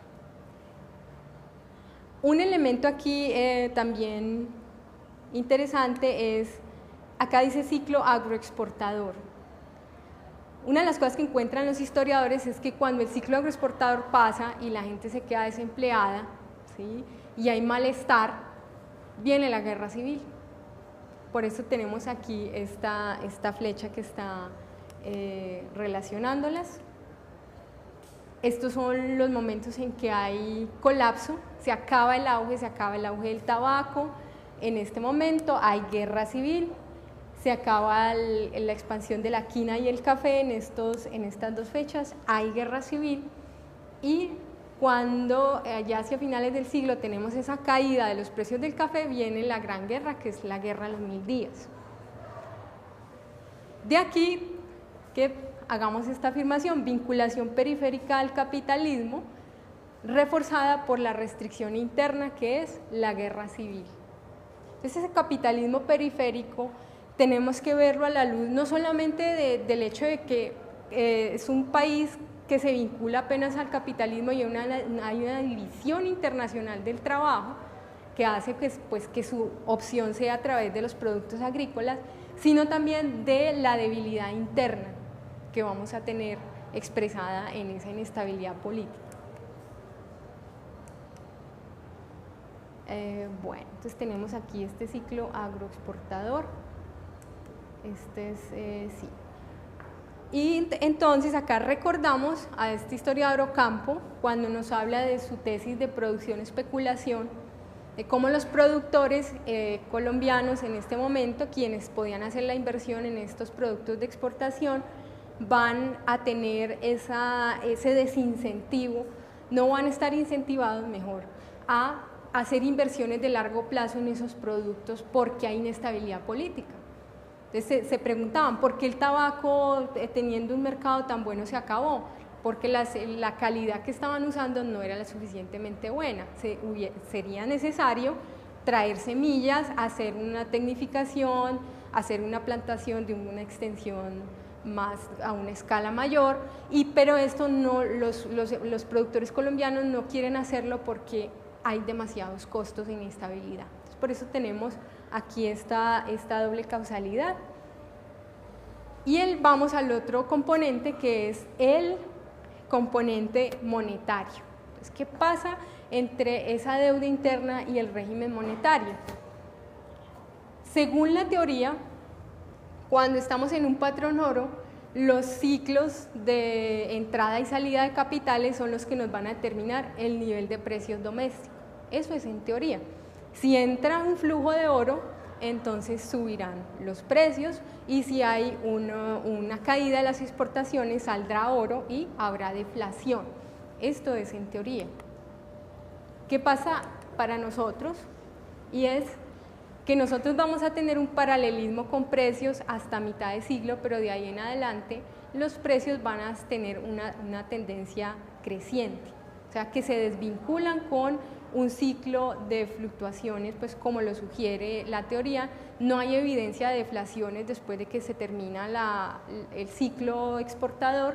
Un elemento aquí también interesante es, acá dice ciclo agroexportador. Una de las cosas que encuentran los historiadores es que cuando el ciclo agroexportador pasa y la gente se queda desempleada, ¿sí?, y hay malestar, viene la guerra civil. Por eso tenemos aquí esta flecha que está relacionándolas. Estos son los momentos en que hay colapso, se acaba el auge del tabaco, en este momento hay guerra civil, se acaba la expansión de la quina y el café en estas dos fechas, hay guerra civil y cuando ya hacia finales del siglo tenemos esa caída de los precios del café, viene la Gran Guerra, que es la Guerra de los 1000 días. De aquí que hagamos esta afirmación, vinculación periférica al capitalismo, reforzada por la restricción interna que es la guerra civil. Entonces ese capitalismo periférico tenemos que verlo a la luz no solamente del hecho de que es un país que se vincula apenas al capitalismo y hay una división internacional del trabajo que hace pues, que su opción sea a través de los productos agrícolas, sino también de la debilidad interna que vamos a tener expresada en esa inestabilidad política. Bueno, entonces tenemos aquí este ciclo agroexportador, este es, sí. Y entonces acá recordamos a este historiador Ocampo cuando nos habla de su tesis de producción-especulación, de cómo los productores colombianos en este momento, quienes podían hacer la inversión en estos productos de exportación, van a tener ese desincentivo, no van a estar incentivados, mejor, a hacer inversiones de largo plazo en esos productos porque hay inestabilidad política. Entonces se preguntaban, ¿por qué el tabaco, teniendo un mercado tan bueno, se acabó? Porque la calidad que estaban usando no era la suficientemente buena. Sería necesario traer semillas, hacer una tecnificación, hacer una plantación de una extensión más a una escala mayor, pero esto no, los productores colombianos no quieren hacerlo porque hay demasiados costos e inestabilidad. Entonces, por eso tenemos aquí esta doble causalidad. Y vamos al otro componente, que es el componente monetario. Entonces, ¿qué pasa entre esa deuda interna y el régimen monetario? Según la teoría, cuando estamos en un patrón oro, los ciclos de entrada y salida de capitales son los que nos van a determinar el nivel de precios domésticos. Eso es en teoría. Si entra un flujo de oro, entonces subirán los precios, y si hay una caída de las exportaciones, saldrá oro y habrá deflación. Esto es en teoría. ¿Qué pasa para nosotros? Y es que nosotros vamos a tener un paralelismo con precios hasta mitad de siglo, pero de ahí en adelante los precios van a tener una tendencia creciente, o sea que se desvinculan con un ciclo de fluctuaciones, pues como lo sugiere la teoría. No hay evidencia de deflaciones después de que se termina el ciclo exportador,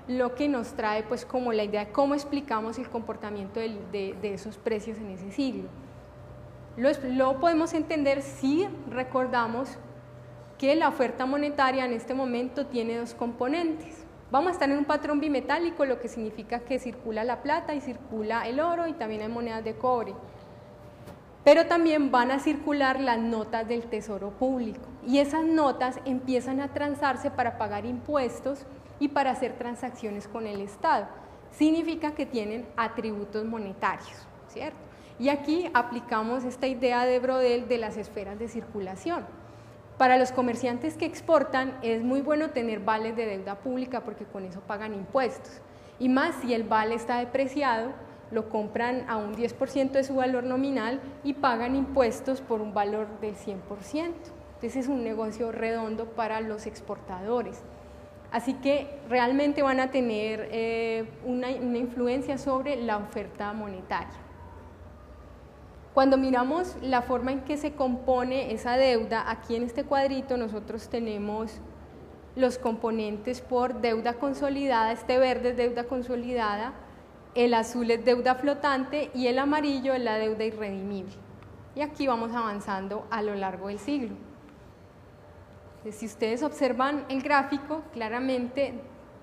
lo que nos trae pues como la idea de cómo explicamos el comportamiento de esos precios en ese siglo. Lo podemos entender si recordamos que la oferta monetaria en este momento tiene dos componentes. Vamos a estar en un patrón bimetálico, lo que significa que circula la plata y circula el oro, y también hay monedas de cobre. Pero también van a circular las notas del Tesoro Público, y esas notas empiezan a transarse para pagar impuestos y para hacer transacciones con el Estado. Significa que tienen atributos monetarios, ¿cierto? Y aquí aplicamos esta idea de Brodel de las esferas de circulación. Para los comerciantes que exportan es muy bueno tener vales de deuda pública porque con eso pagan impuestos. Y más si el vale está depreciado, lo compran a un 10% de su valor nominal y pagan impuestos por un valor del 100%. Entonces es un negocio redondo para los exportadores. Así que realmente van a tener una influencia sobre la oferta monetaria. Cuando miramos la forma en que se compone esa deuda, aquí en este cuadrito nosotros tenemos los componentes por deuda consolidada. Este verde es deuda consolidada, el azul es deuda flotante y el amarillo es la deuda irredimible. Y aquí vamos avanzando a lo largo del siglo. Si ustedes observan el gráfico, claramente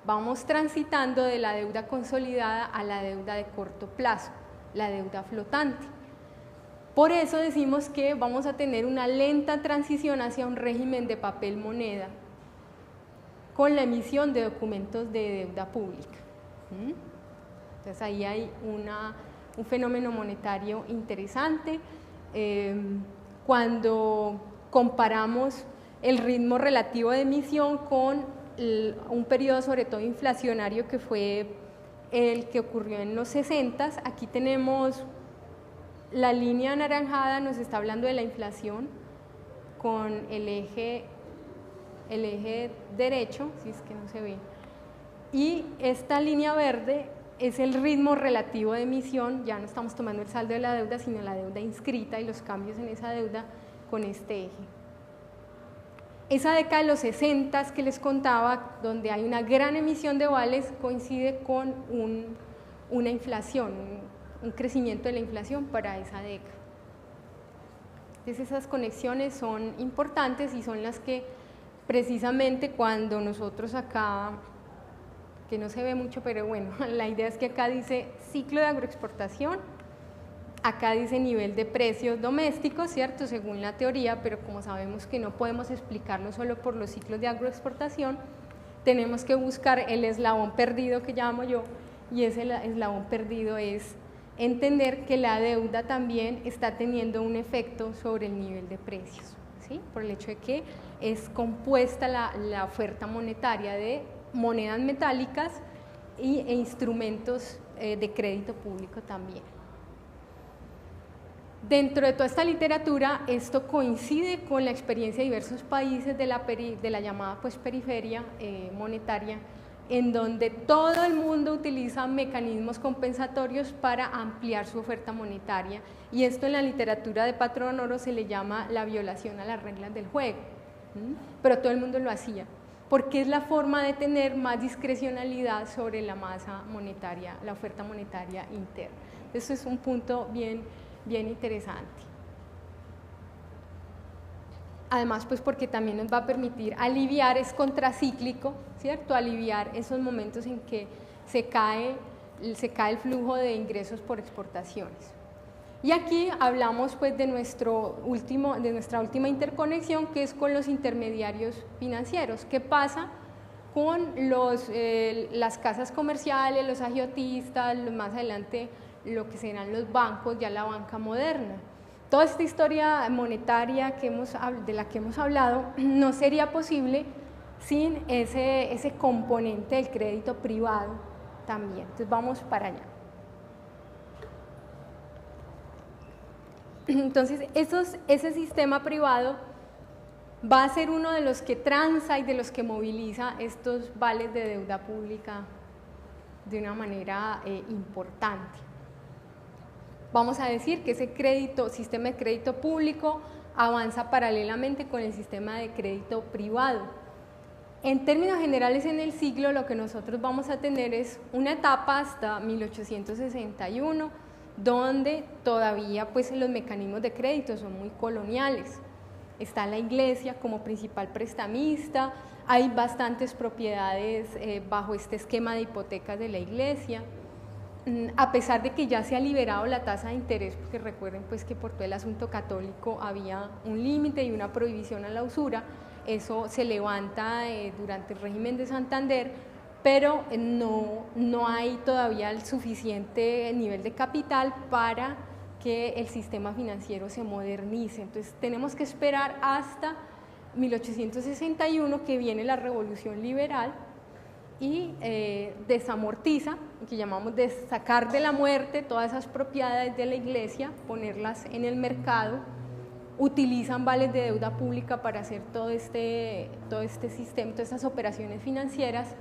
vamos transitando de la deuda consolidada a la deuda de corto plazo, la deuda flotante. Por eso decimos que vamos a tener una lenta transición hacia un régimen de papel moneda con la emisión de documentos de deuda pública. Entonces ahí hay un fenómeno monetario interesante. Cuando comparamos el ritmo relativo de emisión con un periodo sobre todo inflacionario que fue el que ocurrió en los 60. Aquí tenemos la línea anaranjada, nos está hablando de la inflación con el eje derecho, si es que no se ve, y esta línea verde es el ritmo relativo de emisión. Ya no estamos tomando el saldo de la deuda, sino la deuda inscrita y los cambios en esa deuda con este eje. Esa década de los 60 que les contaba, donde hay una gran emisión de vales, coincide con una inflación, un crecimiento de la inflación para esa década. Entonces esas conexiones son importantes y son las que precisamente cuando nosotros acá, que no se ve mucho, pero bueno, la idea es que acá dice ciclo de agroexportación, acá dice nivel de precios domésticos, ¿cierto? Según la teoría, pero como sabemos que no podemos explicarlo solo por los ciclos de agroexportación, tenemos que buscar el eslabón perdido que llamo yo, y ese eslabón perdido es entender que la deuda también está teniendo un efecto sobre el nivel de precios, ¿sí? Por el hecho de que es compuesta la oferta monetaria de monedas metálicas e instrumentos de crédito público también. Dentro de toda esta literatura, esto coincide con la experiencia de diversos países de la llamada pues, periferia monetaria, en donde todo el mundo utiliza mecanismos compensatorios para ampliar su oferta monetaria, y esto en la literatura de Patrón Oro se le llama la violación a las reglas del juego, pero todo el mundo lo hacía, porque es la forma de tener más discrecionalidad sobre la masa monetaria, la oferta monetaria interna. Eso es un punto bien interesante. Además, pues porque también nos va a permitir aliviar, es contracíclico, ¿cierto? Aliviar esos momentos en que se cae el flujo de ingresos por exportaciones. Y aquí hablamos pues de nuestra última interconexión, que es con los intermediarios financieros. ¿Qué pasa con las casas comerciales, los agiotistas, más adelante lo que serán los bancos, ya la banca moderna? Toda esta historia monetaria de la que hemos hablado no sería posible sin ese componente del crédito privado también. Entonces vamos para allá. Entonces ese sistema privado va a ser uno de los que transa y de los que moviliza estos vales de deuda pública de una manera importante. Vamos a decir que ese sistema de crédito público avanza paralelamente con el sistema de crédito privado. En términos generales, en el siglo lo que nosotros vamos a tener es una etapa hasta 1861, donde todavía pues, los mecanismos de crédito son muy coloniales. Está la iglesia como principal prestamista, hay bastantes propiedades bajo este esquema de hipotecas de la iglesia. A pesar de que ya se ha liberado la tasa de interés, porque recuerden pues que por todo el asunto católico había un límite y una prohibición a la usura, eso se levanta durante el régimen de Santander, pero no hay todavía el suficiente nivel de capital para que el sistema financiero se modernice. Entonces tenemos que esperar hasta 1861, que viene la Revolución Liberal, y desamortiza, que llamamos de sacar de la muerte todas esas propiedades de la iglesia, ponerlas en el mercado, utilizan vales de deuda pública para hacer todo este sistema, todas estas operaciones financieras,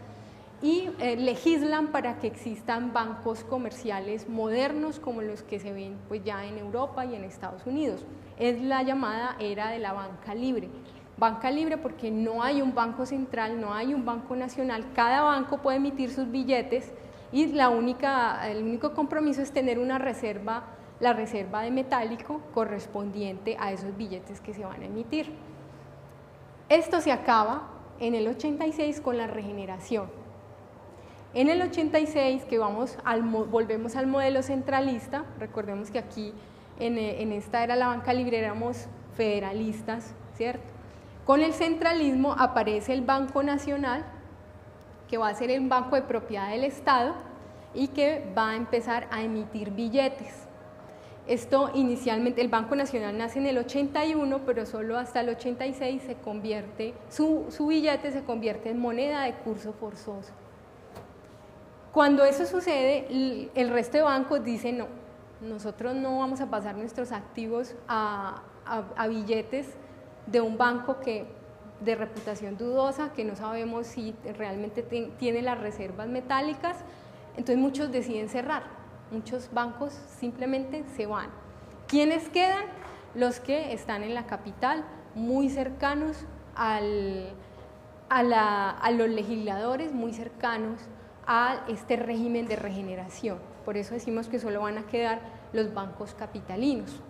y legislan para que existan bancos comerciales modernos como los que se ven pues, ya en Europa y en Estados Unidos. Es la llamada era de la banca libre. Banca libre porque no hay un banco central, no hay un banco nacional, cada banco puede emitir sus billetes y el único compromiso es tener una reserva, la reserva de metálico correspondiente a esos billetes que se van a emitir. Esto se acaba en el 86 con la regeneración. En el 86, que volvemos al modelo centralista, recordemos que aquí en esta era la banca libre éramos federalistas, ¿cierto? Con el centralismo aparece el Banco Nacional, que va a ser el banco de propiedad del Estado y que va a empezar a emitir billetes. Esto inicialmente, el Banco Nacional nace en el 81, pero solo hasta el 86 su billete se convierte en moneda de curso forzoso. Cuando eso sucede, el resto de bancos dicen no, nosotros no vamos a pasar nuestros activos a billetes de un banco de reputación dudosa, que no sabemos si realmente tiene las reservas metálicas. Entonces muchos deciden cerrar, muchos bancos simplemente se van. ¿Quiénes quedan? Los que están en la capital, muy cercanos a los legisladores, muy cercanos a este régimen de regeneración. Por eso decimos que solo van a quedar los bancos capitalinos.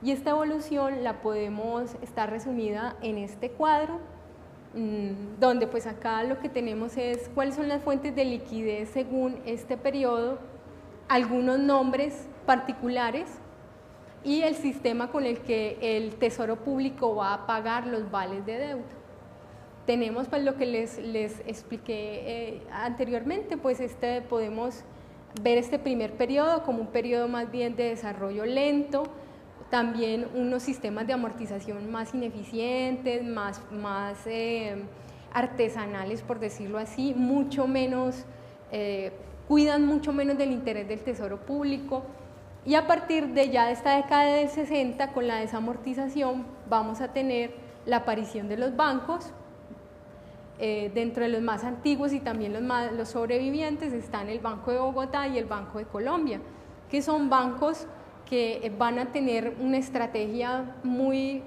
Y esta evolución la podemos estar resumida en este cuadro, donde pues acá lo que tenemos es cuáles son las fuentes de liquidez según este periodo, algunos nombres particulares y el sistema con el que el Tesoro Público va a pagar los vales de deuda. Tenemos pues lo que les expliqué anteriormente, pues podemos ver este primer periodo como un periodo más bien de desarrollo lento, también unos sistemas de amortización más ineficientes, más artesanales, por decirlo así, mucho menos, cuidan mucho menos del interés del Tesoro Público, y a partir de ya de esta década del 60, con la desamortización, vamos a tener la aparición de los bancos. Dentro de los más antiguos y también los sobrevivientes están el Banco de Bogotá y el Banco de Colombia, que son bancos que van a tener una estrategia muy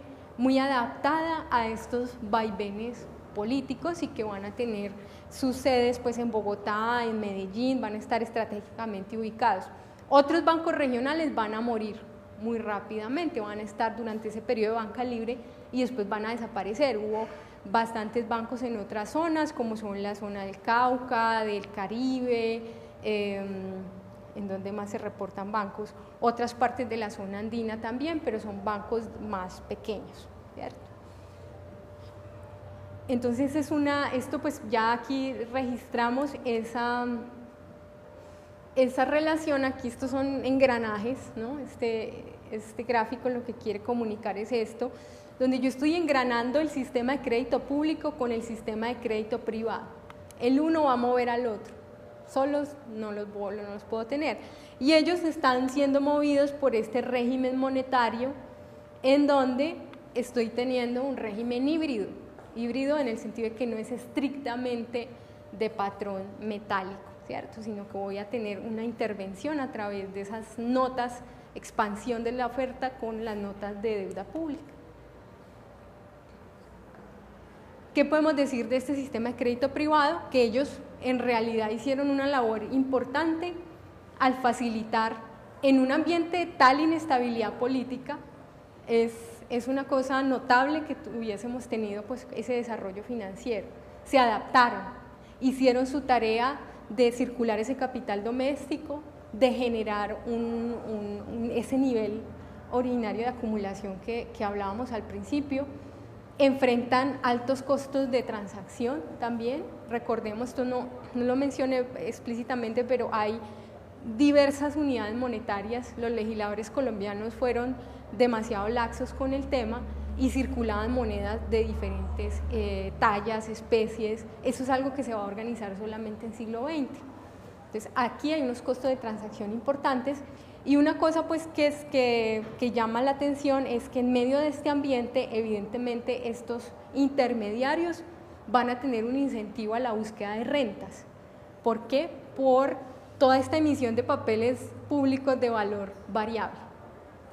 adaptada a estos vaivenes políticos y que van a tener sus sedes pues en Bogotá, en Medellín, van a estar estratégicamente ubicados. Otros bancos regionales van a morir muy rápidamente, van a estar durante ese periodo de banca libre y después van a desaparecer. Hubo bastantes bancos en otras zonas, como son la zona del Cauca, del Caribe, en donde más se reportan bancos, otras partes de la zona andina también, pero son bancos más pequeños, ¿cierto? Entonces esto pues ya aquí registramos esa relación. Aquí estos son engranajes, ¿no? Este gráfico lo que quiere comunicar es esto, donde yo estoy engranando el sistema de crédito público con el sistema de crédito privado. El uno va a mover al otro, solos no los puedo tener. Y ellos están siendo movidos por este régimen monetario, en donde estoy teniendo un régimen híbrido en el sentido de que no es estrictamente de patrón metálico, ¿cierto? Sino que voy a tener una intervención a través de esas notas, expansión de la oferta con las notas de deuda pública. ¿Qué podemos decir de este sistema de crédito privado? Que ellos en realidad hicieron una labor importante al facilitar en un ambiente de tal inestabilidad política. Es una cosa notable que hubiésemos tenido pues ese desarrollo financiero. Se adaptaron, hicieron su tarea de circular ese capital doméstico, de generar ese nivel ordinario de acumulación que hablábamos al principio. Enfrentan altos costos de transacción también. Recordemos, esto no lo mencioné explícitamente, pero hay diversas unidades monetarias. Los legisladores colombianos fueron demasiado laxos con el tema y circulaban monedas de diferentes tallas, especies. Eso es algo que se va a organizar solamente en siglo XX. Entonces aquí hay unos costos de transacción importantes. Y una cosa pues que llama la atención es que en medio de este ambiente, evidentemente estos intermediarios van a tener un incentivo a la búsqueda de rentas. ¿Por qué? Por toda esta emisión de papeles públicos de valor variable,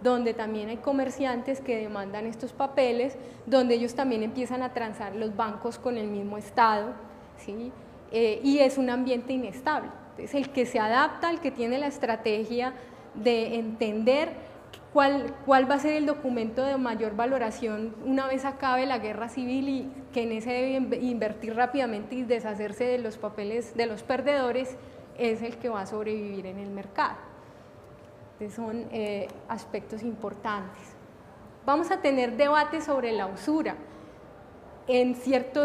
donde también hay comerciantes que demandan estos papeles, donde ellos también empiezan a transar los bancos con el mismo Estado, ¿sí? Y es un ambiente inestable. Entonces el que se adapta, el que tiene la estrategia de entender cuál va a ser el documento de mayor valoración una vez acabe la guerra civil y que en ese debe invertir rápidamente y deshacerse de los papeles de los perdedores, es el que va a sobrevivir en el mercado. Entonces son aspectos importantes. Vamos a tener debates sobre la usura,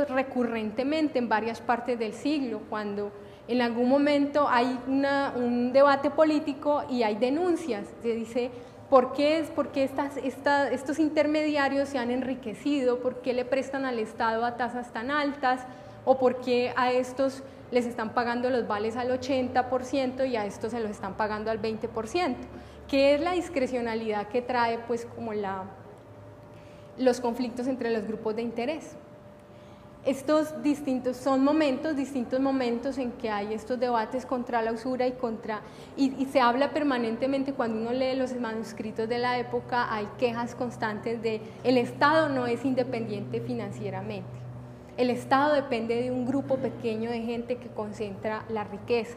recurrentemente en varias partes del siglo, cuando en algún momento hay un debate político y hay denuncias. Se dice, ¿por qué estos intermediarios se han enriquecido? ¿Por qué le prestan al Estado a tasas tan altas? o por qué a estos les están pagando los vales al 80% y a estos se los están pagando al 20%, que es la discrecionalidad que trae pues como los conflictos entre los grupos de interés. Estos distintos momentos en que hay estos debates contra la usura y se habla permanentemente. Cuando uno lee los manuscritos de la época, hay quejas constantes de el Estado no es independiente financieramente, el Estado depende de un grupo pequeño de gente que concentra la riqueza.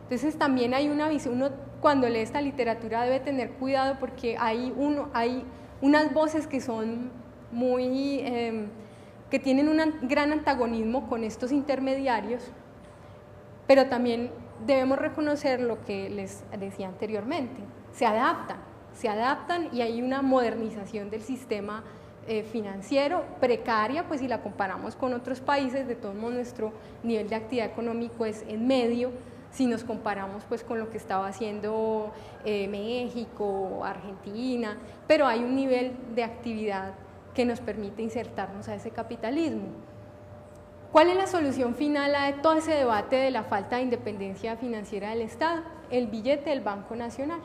Entonces también hay una visión, uno cuando lee esta literatura debe tener cuidado porque hay unas voces que son que tienen un gran antagonismo con estos intermediarios, pero también debemos reconocer lo que les decía anteriormente, se adaptan y hay una modernización del sistema financiero precaria, pues si la comparamos con otros países, de todos modos nuestro nivel de actividad económico es en medio, si nos comparamos pues con lo que estaba haciendo México, Argentina, pero hay un nivel de actividad que nos permite insertarnos a ese capitalismo. ¿Cuál es la solución final a todo ese debate de la falta de independencia financiera del Estado? El billete del Banco Nacional,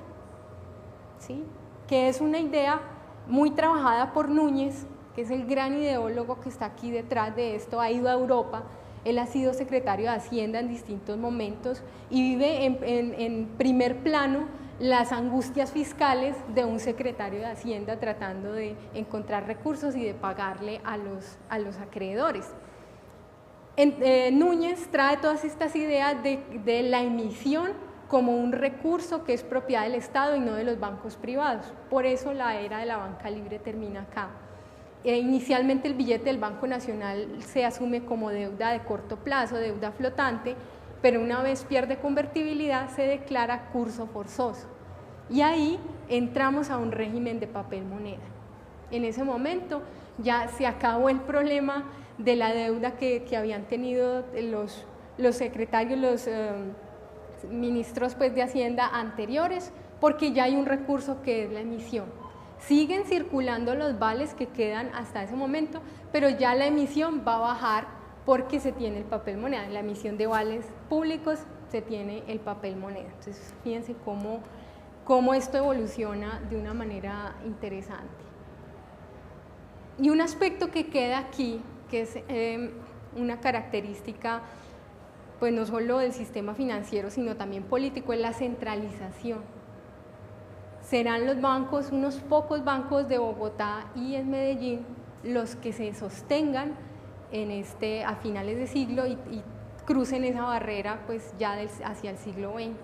¿sí? Que es una idea muy trabajada por Núñez, que es el gran ideólogo que está aquí detrás de esto, ha ido a Europa, él ha sido secretario de Hacienda en distintos momentos y vive en primer plano las angustias fiscales de un secretario de Hacienda tratando de encontrar recursos y de pagarle a los acreedores. Núñez trae todas estas ideas de la emisión como un recurso que es propiedad del Estado y no de los bancos privados. Por eso la era de la banca libre termina acá. Inicialmente el billete del Banco Nacional se asume como deuda de corto plazo, deuda flotante, pero una vez pierde convertibilidad se declara curso forzoso. Y ahí entramos a un régimen de papel moneda. En ese momento ya se acabó el problema de la deuda que habían tenido los secretarios, los ministros pues, de Hacienda anteriores, porque ya hay un recurso que es la emisión. Siguen circulando los vales que quedan hasta ese momento, pero ya la emisión va a bajar porque se tiene el papel moneda. En la emisión de vales públicos se tiene el papel moneda. Entonces, fíjense cómo esto evoluciona de una manera interesante. Y un aspecto que queda aquí, que es una característica, pues no solo del sistema financiero, sino también político, es la centralización. Serán los bancos, unos pocos bancos de Bogotá y en Medellín, los que se sostengan a finales de siglo y crucen esa barrera pues ya hacia el siglo XX.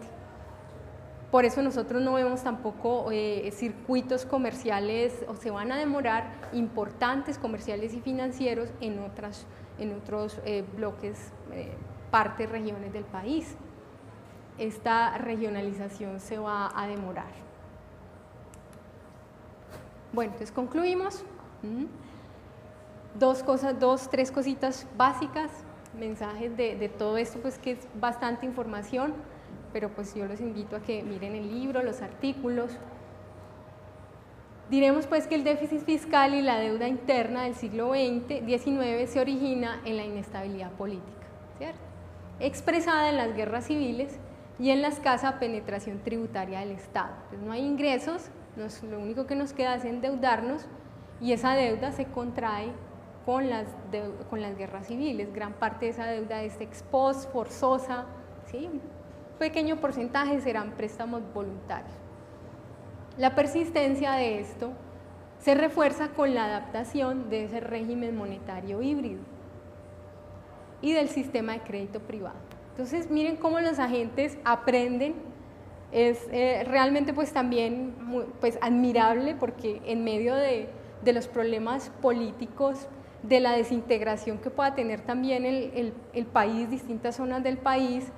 Por eso nosotros no vemos tampoco circuitos comerciales, o se van a demorar, importantes comerciales y financieros en otros bloques, partes, regiones del país. Esta regionalización se va a demorar. Bueno, entonces concluimos. Tres cositas básicas, mensajes de todo esto, pues que es bastante información, pero pues yo los invito a que miren el libro, los artículos. Diremos pues que el déficit fiscal y la deuda interna del siglo XIX se origina en la inestabilidad política, ¿cierto? Expresada en las guerras civiles y en la escasa penetración tributaria del Estado. Pues no hay ingresos, lo único que nos queda es endeudarnos y esa deuda se contrae con las guerras civiles. Gran parte de esa deuda es ex post, forzosa, ¿sí? Un pequeño porcentaje serán préstamos voluntarios. La persistencia de esto se refuerza con la adaptación de ese régimen monetario híbrido y del sistema de crédito privado. Entonces miren cómo los agentes aprenden. Es realmente pues también pues admirable porque en medio de los problemas políticos, de la desintegración que pueda tener también el país, distintas zonas del país,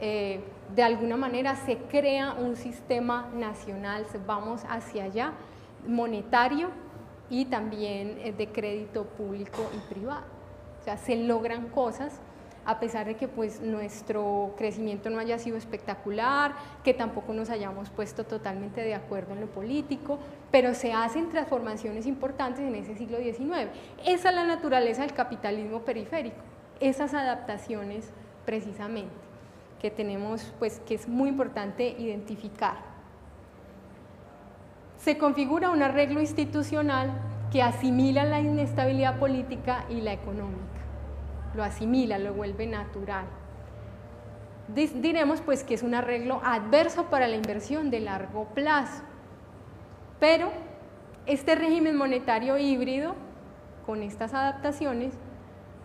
de alguna manera se crea un sistema nacional, vamos hacia allá, monetario y también de crédito público y privado. O sea, se logran cosas a pesar de que pues nuestro crecimiento no haya sido espectacular, que tampoco nos hayamos puesto totalmente de acuerdo en lo político, pero se hacen transformaciones importantes en ese siglo XIX. Esa es la naturaleza del capitalismo periférico. esas adaptaciones precisamente que tenemos, pues que es muy importante identificar. Se configura un arreglo institucional que asimila la inestabilidad política y la económica, lo asimila, lo vuelve natural. Diremos pues que es un arreglo adverso para la inversión de largo plazo, pero este régimen monetario híbrido, con estas adaptaciones,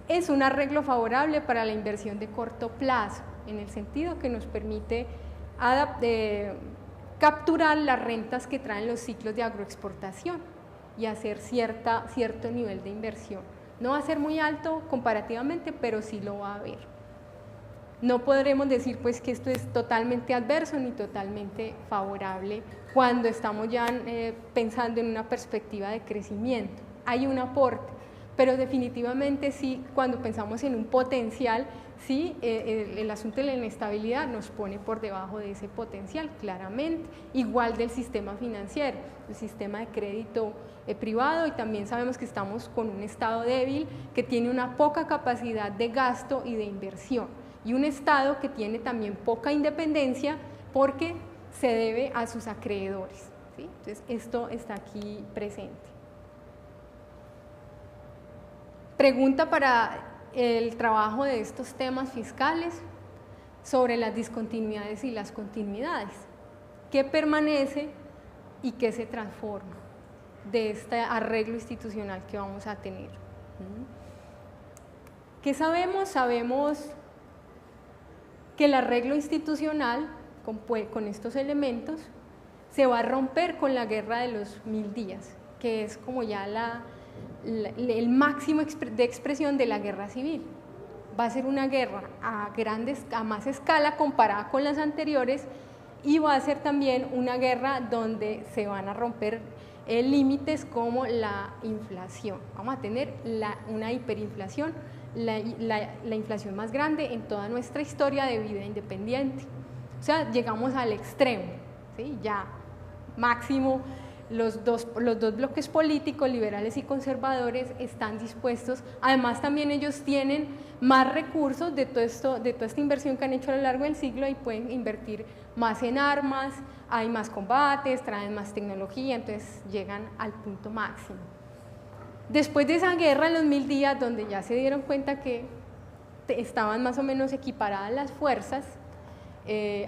es un arreglo favorable para la inversión de corto plazo, en el sentido que nos permite capturar las rentas que traen los ciclos de agroexportación y hacer cierto nivel de inversión. No va a ser muy alto comparativamente, pero sí lo va a haber. No podremos decir pues que esto es totalmente adverso ni totalmente favorable cuando estamos ya pensando en una perspectiva de crecimiento. Hay un aporte, pero definitivamente sí, cuando pensamos en un potencial, sí, el asunto de la inestabilidad nos pone por debajo de ese potencial, claramente, igual del sistema financiero, el sistema de crédito privado, y también sabemos que estamos con un Estado débil que tiene una poca capacidad de gasto y de inversión, y un Estado que tiene también poca independencia porque se debe a sus acreedores, ¿sí? Entonces, esto está aquí presente. Pregunta para el trabajo de estos temas fiscales sobre las discontinuidades y las continuidades. ¿Qué permanece y qué se transforma de este arreglo institucional que vamos a tener? ¿Qué sabemos? Sabemos que el arreglo institucional con estos elementos se va a romper con la guerra de los 1000 días, que es como ya el máximo de expresión de la guerra civil. Va a ser una guerra a más escala comparada con las anteriores, y va a ser también una guerra donde se van a romper límites como la inflación. Vamos a tener una hiperinflación, la inflación más grande en toda nuestra historia de vida independiente. O sea, llegamos al extremo, ¿sí? Ya máximo. Los dos bloques políticos, liberales y conservadores, están dispuestos, además también ellos tienen más recursos de toda esta inversión que han hecho a lo largo del siglo, y pueden invertir más en armas, hay más combates, traen más tecnología, entonces llegan al punto máximo. Después de esa guerra en los 1000 días, donde ya se dieron cuenta que estaban más o menos equiparadas las fuerzas,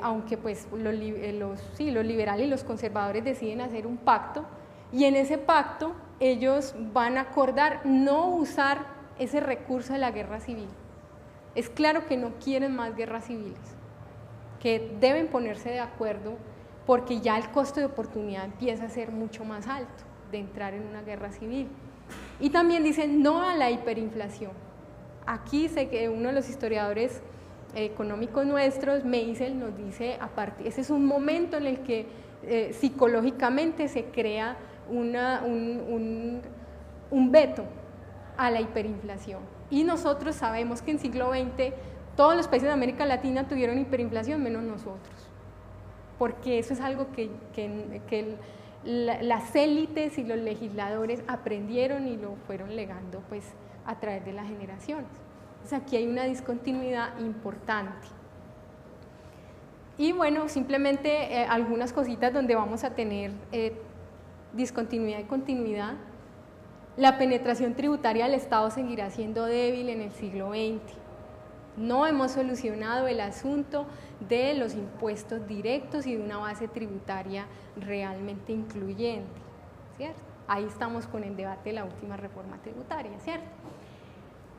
aunque pues los liberales y los conservadores deciden hacer un pacto, y en ese pacto ellos van a acordar no usar ese recurso de la guerra civil. Es claro que no quieren más guerras civiles, que deben ponerse de acuerdo porque ya el costo de oportunidad empieza a ser mucho más alto de entrar en una guerra civil. Y también dicen no a la hiperinflación. Aquí sé que uno de los historiadores económicos nuestros, Meisel, nos dice, aparte, ese es un momento en el que psicológicamente se crea un veto a la hiperinflación, y nosotros sabemos que en siglo XX todos los países de América Latina tuvieron hiperinflación menos nosotros, porque eso es algo que las élites y los legisladores aprendieron y lo fueron legando pues a través de las generaciones. Entonces aquí hay una discontinuidad importante. Y bueno, simplemente algunas cositas donde vamos a tener discontinuidad y continuidad. La penetración tributaria del Estado seguirá siendo débil en el siglo XX. No hemos solucionado el asunto de los impuestos directos y de una base tributaria realmente incluyente, ¿cierto? Ahí estamos con el debate de la última reforma tributaria, ¿cierto?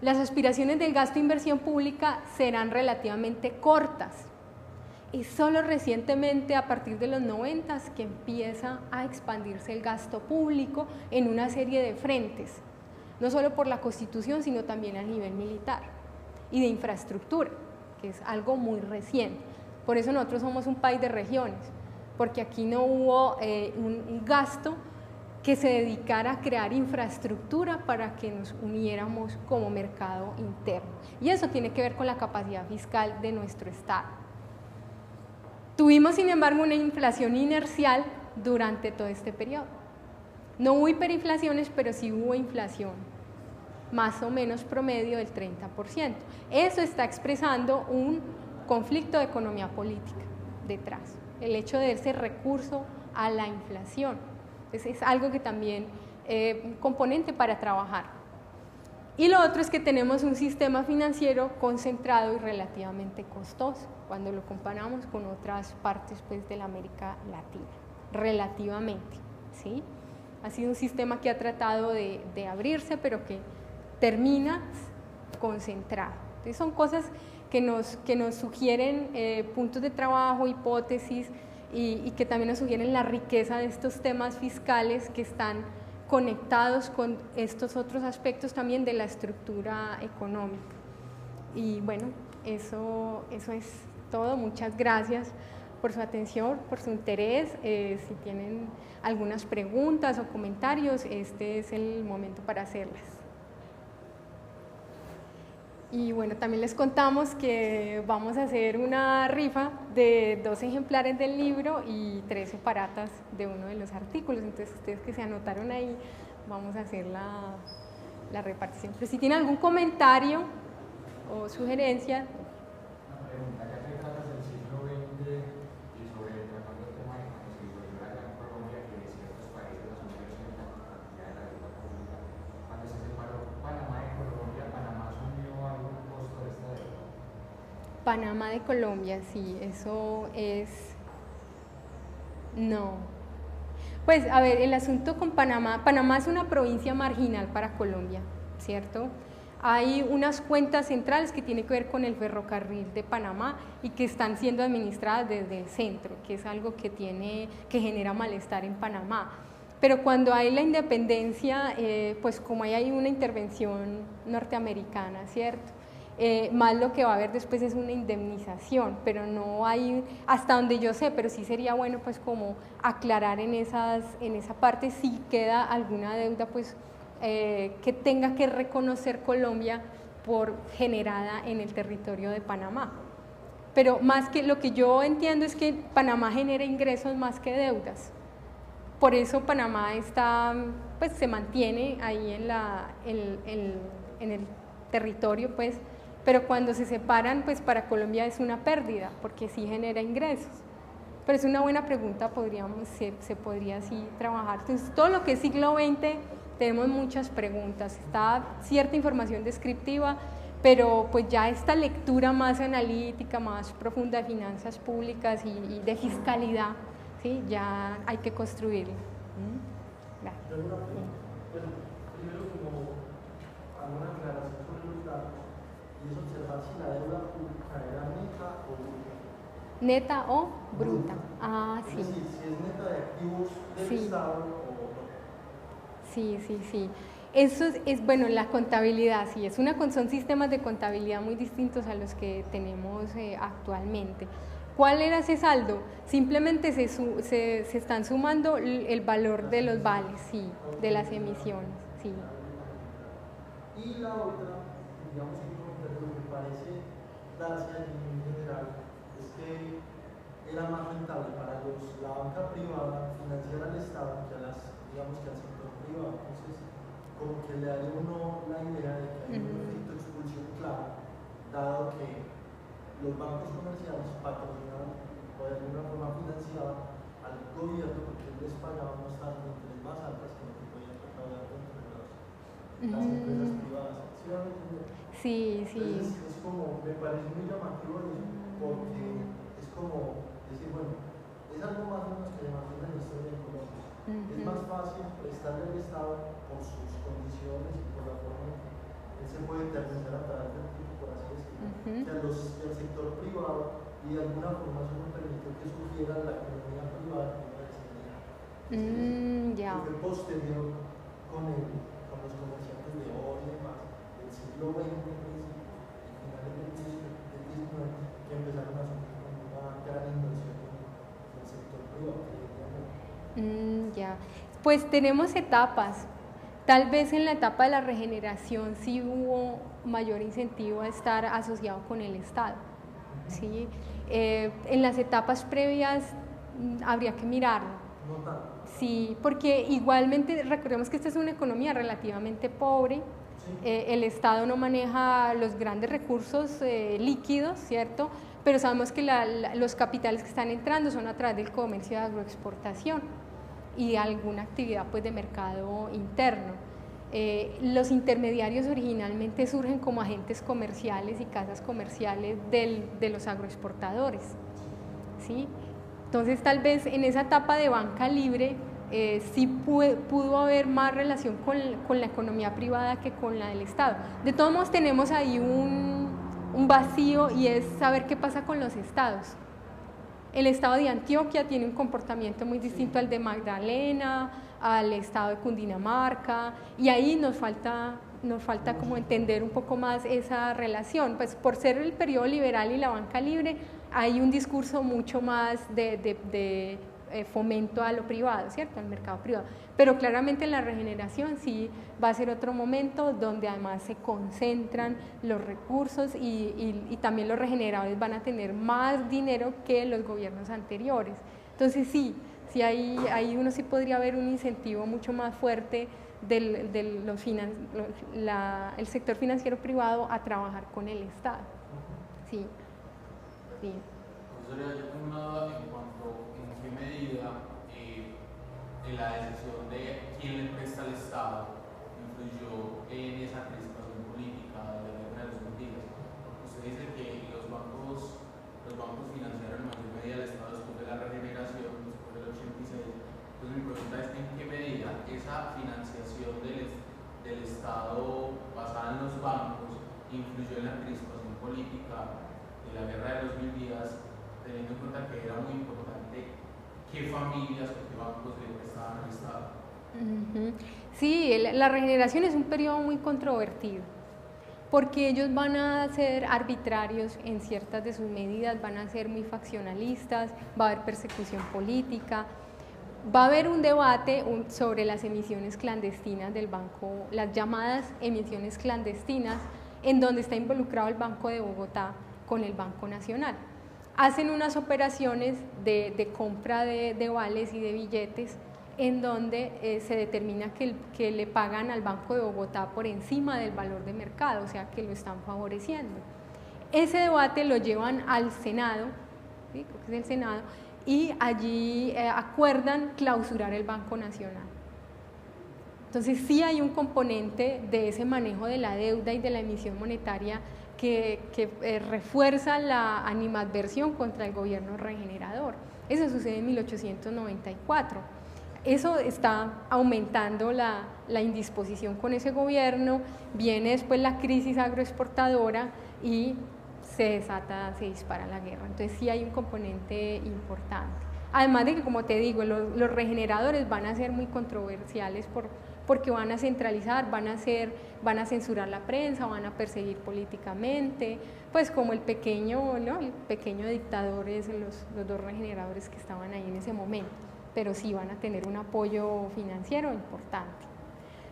Las aspiraciones del gasto de inversión pública serán relativamente cortas. Es solo recientemente, a partir de los 90, que empieza a expandirse el gasto público en una serie de frentes, no solo por la Constitución, sino también a nivel militar y de infraestructura, que es algo muy reciente. Por eso nosotros somos un país de regiones, porque aquí no hubo un gasto que se dedicara a crear infraestructura para que nos uniéramos como mercado interno. Y eso tiene que ver con la capacidad fiscal de nuestro Estado. Tuvimos, sin embargo, una inflación inercial durante todo este periodo. No hubo hiperinflaciones, pero sí hubo inflación. más o menos promedio del 30%. Eso está expresando un conflicto de economía política detrás, el hecho de ese recurso a la inflación. Entonces, es algo que también un componente para trabajar. Y lo otro es que tenemos un sistema financiero concentrado y relativamente costoso cuando lo comparamos con otras partes pues, de la América Latina, relativamente, ¿sí? Ha sido un sistema que ha tratado de abrirse, pero que termina concentrado. Entonces, son cosas que nos sugieren puntos de trabajo, hipótesis, y que también nos sugieren la riqueza de estos temas fiscales que están conectados con estos otros aspectos también de la estructura económica. Y bueno, eso es todo. Muchas gracias por su atención, por su interés. Si tienen algunas preguntas o comentarios, este es el momento para hacerlas. Y bueno, también les contamos que vamos a hacer una rifa de 2 ejemplares del libro y 3 separatas de uno de los artículos. Entonces, ustedes que se anotaron ahí, vamos a hacer la repartición. Pero si tienen algún comentario o sugerencia. Una pregunta, ya que tratas del siglo XX y sobre tratando el tema de cuando se disolvió la Gran Colombia, que ciertos países asumieron cierta cantidad de la deuda pública, cuando se separó Panamá de Colombia, ¿Panamá asumió algún costo de esta deuda? Panamá de Colombia, sí, eso es... No. Pues, a ver, el asunto con Panamá, Panamá es una provincia marginal para Colombia, ¿cierto? Hay unas cuentas centrales que tienen que ver con el ferrocarril de Panamá y que están siendo administradas desde el centro, que es algo que genera malestar en Panamá. Pero cuando hay la independencia, pues como hay una intervención norteamericana, ¿cierto? Más lo que va a haber después es una indemnización, pero no hay, hasta donde yo sé, pero sí sería bueno pues como aclarar en esa parte si queda alguna deuda pues que tenga que reconocer Colombia por generada en el territorio de Panamá. Pero más que lo que yo entiendo es que Panamá genera ingresos más que deudas. Por eso Panamá está, pues se mantiene ahí en el territorio, pues, pero cuando se separan, pues para Colombia es una pérdida, porque sí genera ingresos. Pero es una buena pregunta, se podría así trabajar. Entonces, todo lo que es siglo XX, tenemos muchas preguntas, está cierta información descriptiva, pero pues ya esta lectura más analítica, más profunda de finanzas públicas y de fiscalidad, ¿sí? Ya hay que construirla. Gracias. Bueno, primero como alguna aclaración sobre los datos, y es observar si la deuda pública era neta o bruta. ¿Neta o bruta? Ah, sí. Es decir, si es neta de activos del Sí. Estado o... Sí. Eso es bueno, la contabilidad, sí, son sistemas de contabilidad muy distintos a los que tenemos actualmente. ¿Cuál era ese saldo? Simplemente se están sumando el valor de los vales, sí, de las emisiones, sí. Y la otra, digamos que lo que parece darse a nivel general es que era más rentable para la banca privada financiar al Estado que al sector privado. Entonces, como que le daría uno la idea de que hay un efecto de expulsión claro, dado que los bancos comerciales patrocinaban o de alguna forma financiaban al gobierno porque les pagaban unas tasas de interés más altas que lo que podían recaudar dentro de las empresas privadas. ¿Sí van a entender? Sí. Entonces, es como, me parece muy llamativo eso, porque es como decir, bueno, es algo más o menos que se mantiene en la historia de Colombia. Es más fácil prestarle al Estado por sus condiciones y por la forma en que él se puede eternizar a través del tiempo, por así decirlo, que al sector privado, y de alguna forma eso no permitió que surgiera la economía privada que iba a descender. Ya. Fue posterior con los comerciantes de oro y demás, del siglo XX y finales del XIX, que empezaron a surgir con una gran inversión en el sector privado. Ya, pues tenemos etapas. Tal vez en la etapa de la regeneración sí hubo mayor incentivo a estar asociado con el Estado, ¿sí? En las etapas previas habría que mirarlo. No tanto. Sí, porque igualmente recordemos que esta es una economía relativamente pobre, El Estado no maneja los grandes recursos líquidos, ¿cierto? Pero sabemos que los capitales que están entrando son a través del comercio de agroexportación y alguna actividad pues, de mercado interno. Los intermediarios originalmente surgen como agentes comerciales y casas comerciales de los agroexportadores, ¿sí? Entonces tal vez en esa etapa de banca libre sí pudo haber más relación con la economía privada que con la del Estado. De todos modos tenemos ahí un vacío y es saber qué pasa con los estados. El estado de Antioquia tiene un comportamiento muy distinto al de Magdalena, al estado de Cundinamarca, y ahí nos falta como entender un poco más esa relación. Pues por ser el periodo liberal y la banca libre, hay un discurso mucho más de fomento a lo privado, ¿cierto? Al mercado privado. Pero claramente en la regeneración sí va a ser otro momento donde además se concentran los recursos y también los regeneradores van a tener más dinero que los gobiernos anteriores. Entonces sí ahí uno sí podría ver un incentivo mucho más fuerte del sector financiero privado a trabajar con el Estado. Sí. Profesora, yo tengo una duda en cuanto en qué medida en la decisión de quién le presta al Estado influyó en esa crispación política de la guerra de los mentiras. Usted dice que los bancos financiaron en mayor medida al Estado después de la regeneración, después del 86. Entonces mi pregunta es en qué medida esa financiación del Estado basada en los bancos influyó en la crispación política de la guerra de los 1000 días, teniendo en cuenta que era muy importante qué familias o qué bancos le prestaban al Estado. Sí, la regeneración es un periodo muy controvertido, porque ellos van a ser arbitrarios en ciertas de sus medidas, van a ser muy faccionalistas, va a haber persecución política, va a haber un debate sobre las emisiones clandestinas del banco, las llamadas emisiones clandestinas, en donde está involucrado el Banco de Bogotá con el Banco Nacional. Hacen unas operaciones de compra de vales y de billetes en donde se determina que le pagan al Banco de Bogotá por encima del valor de mercado, o sea que lo están favoreciendo. Ese debate lo llevan al Senado, ¿sí? Creo que es el Senado, y allí acuerdan clausurar el Banco Nacional. Entonces sí hay un componente de ese manejo de la deuda y de la emisión monetaria que refuerza la animadversión contra el gobierno regenerador. Eso sucede en 1894. Eso está aumentando la indisposición con ese gobierno, viene después la crisis agroexportadora y se dispara la guerra. Entonces sí hay un componente importante. Además de que, como te digo, los regeneradores van a ser muy controversiales porque van a centralizar, van a censurar la prensa, van a perseguir políticamente, pues como el pequeño dictador es los dos regeneradores que estaban ahí en ese momento, pero sí van a tener un apoyo financiero importante.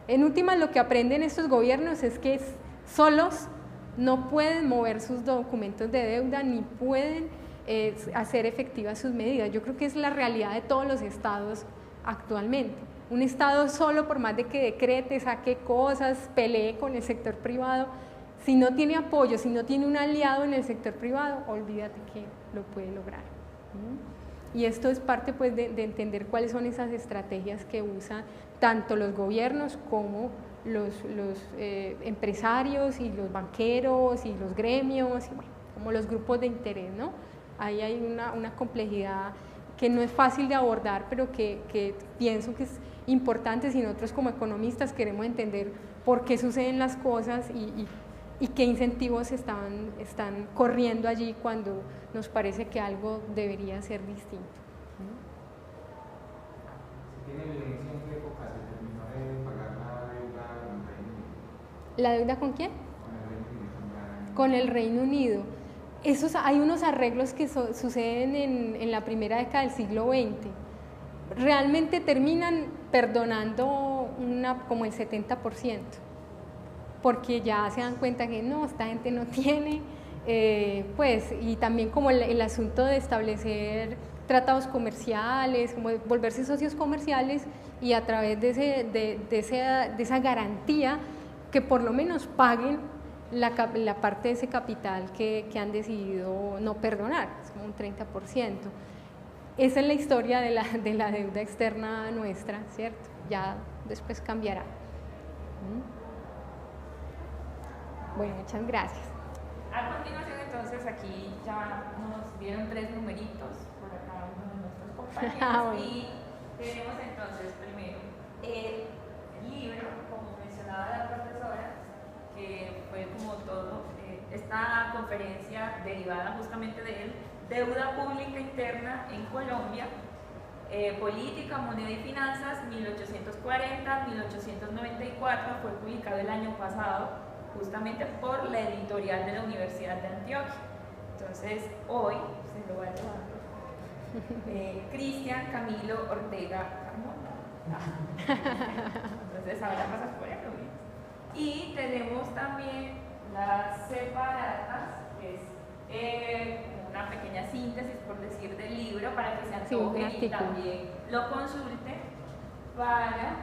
En últimas, lo que aprenden estos gobiernos es que solos no pueden mover sus documentos de deuda ni pueden hacer efectivas sus medidas. Yo creo que es la realidad de todos los estados actualmente. Un estado solo, por más de que decrete, saque cosas, pelee con el sector privado, si no tiene apoyo, si no tiene un aliado en el sector privado, olvídate que lo puede lograr. Y esto es parte pues, de entender cuáles son esas estrategias que usan tanto los gobiernos como los empresarios y los banqueros y los gremios, y bueno, como los grupos de interés, ¿no? Ahí hay una complejidad que no es fácil de abordar, pero que pienso que es importante si nosotros como economistas queremos entender por qué suceden las cosas y qué incentivos están corriendo allí cuando nos parece que algo debería ser distinto. ¿Se tiene evidencia en qué época se terminó de pagar la deuda con el Reino Unido? ¿La deuda con quién? Con el Reino Unido. Con el Reino Unido. Hay unos arreglos que suceden en la primera década del siglo XX. Realmente terminan perdonando como el 70%, porque ya se dan cuenta que no, esta gente no tiene, pues, y también como el asunto de establecer tratados comerciales, como de volverse socios comerciales y a través de esa garantía que por lo menos paguen la parte de ese capital que han decidido no perdonar, es como un 30%. Esa es la historia de la deuda externa nuestra, ¿cierto? Ya después cambiará. Bueno, muchas gracias. A continuación, entonces, aquí ya nos dieron 3 numeritos por cada uno de nuestros compañeros. Bueno. Y tenemos entonces primero el libro, como mencionaba la profesora, que fue como todo, esta conferencia derivada justamente de él, Deuda Pública Interna en Colombia, Política, Moneda y Finanzas, 1840-1894, fue publicado el año pasado, justamente por la editorial de la Universidad de Antioquia. Entonces, hoy se lo va a llevar Cristian Camilo Ortega Carmona. Entonces, ahora pasas por él, ¿no? Y tenemos también las separatas, que es una pequeña síntesis, por decir, del libro, para que se antojen y también lo consulten, para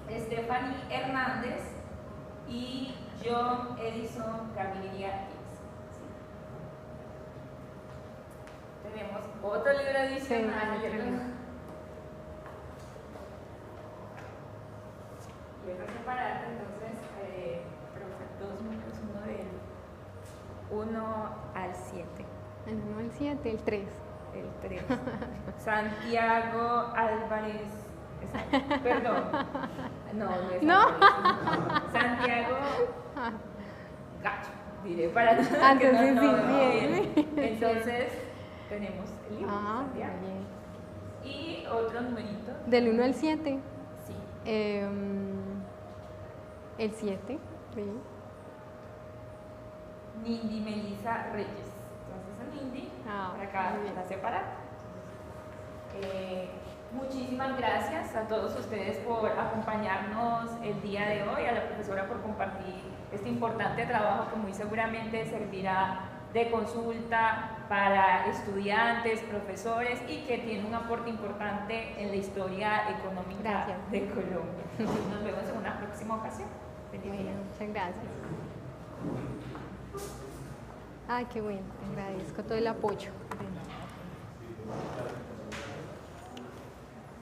Stephanie Hernández y John Edison Gaviria. Tenemos otro libro adicional. Y otro separado, entonces, dos números, uno del 1 al 7. El 1 al 7, el 3. El 3. Santiago Álvarez. Perdón. No es ¿No? Álvarez, Santiago Gacho, diré para no. Entonces, no, bien. Entonces, tenemos el libro. Bien. Y otro numerito. Del 1 al 7. Sí. El 7. Sí. Nindy Melissa Reyes. Entonces, a Nindy, por acá la separar. Muchísimas gracias a todos ustedes por acompañarnos el día de hoy, a la profesora por compartir este importante trabajo que muy seguramente servirá de consulta para estudiantes, profesores y que tiene un aporte importante en la historia económica de Colombia. Nos vemos en una próxima ocasión. Bueno, muchas gracias. Ay, qué bueno, te agradezco todo el apoyo.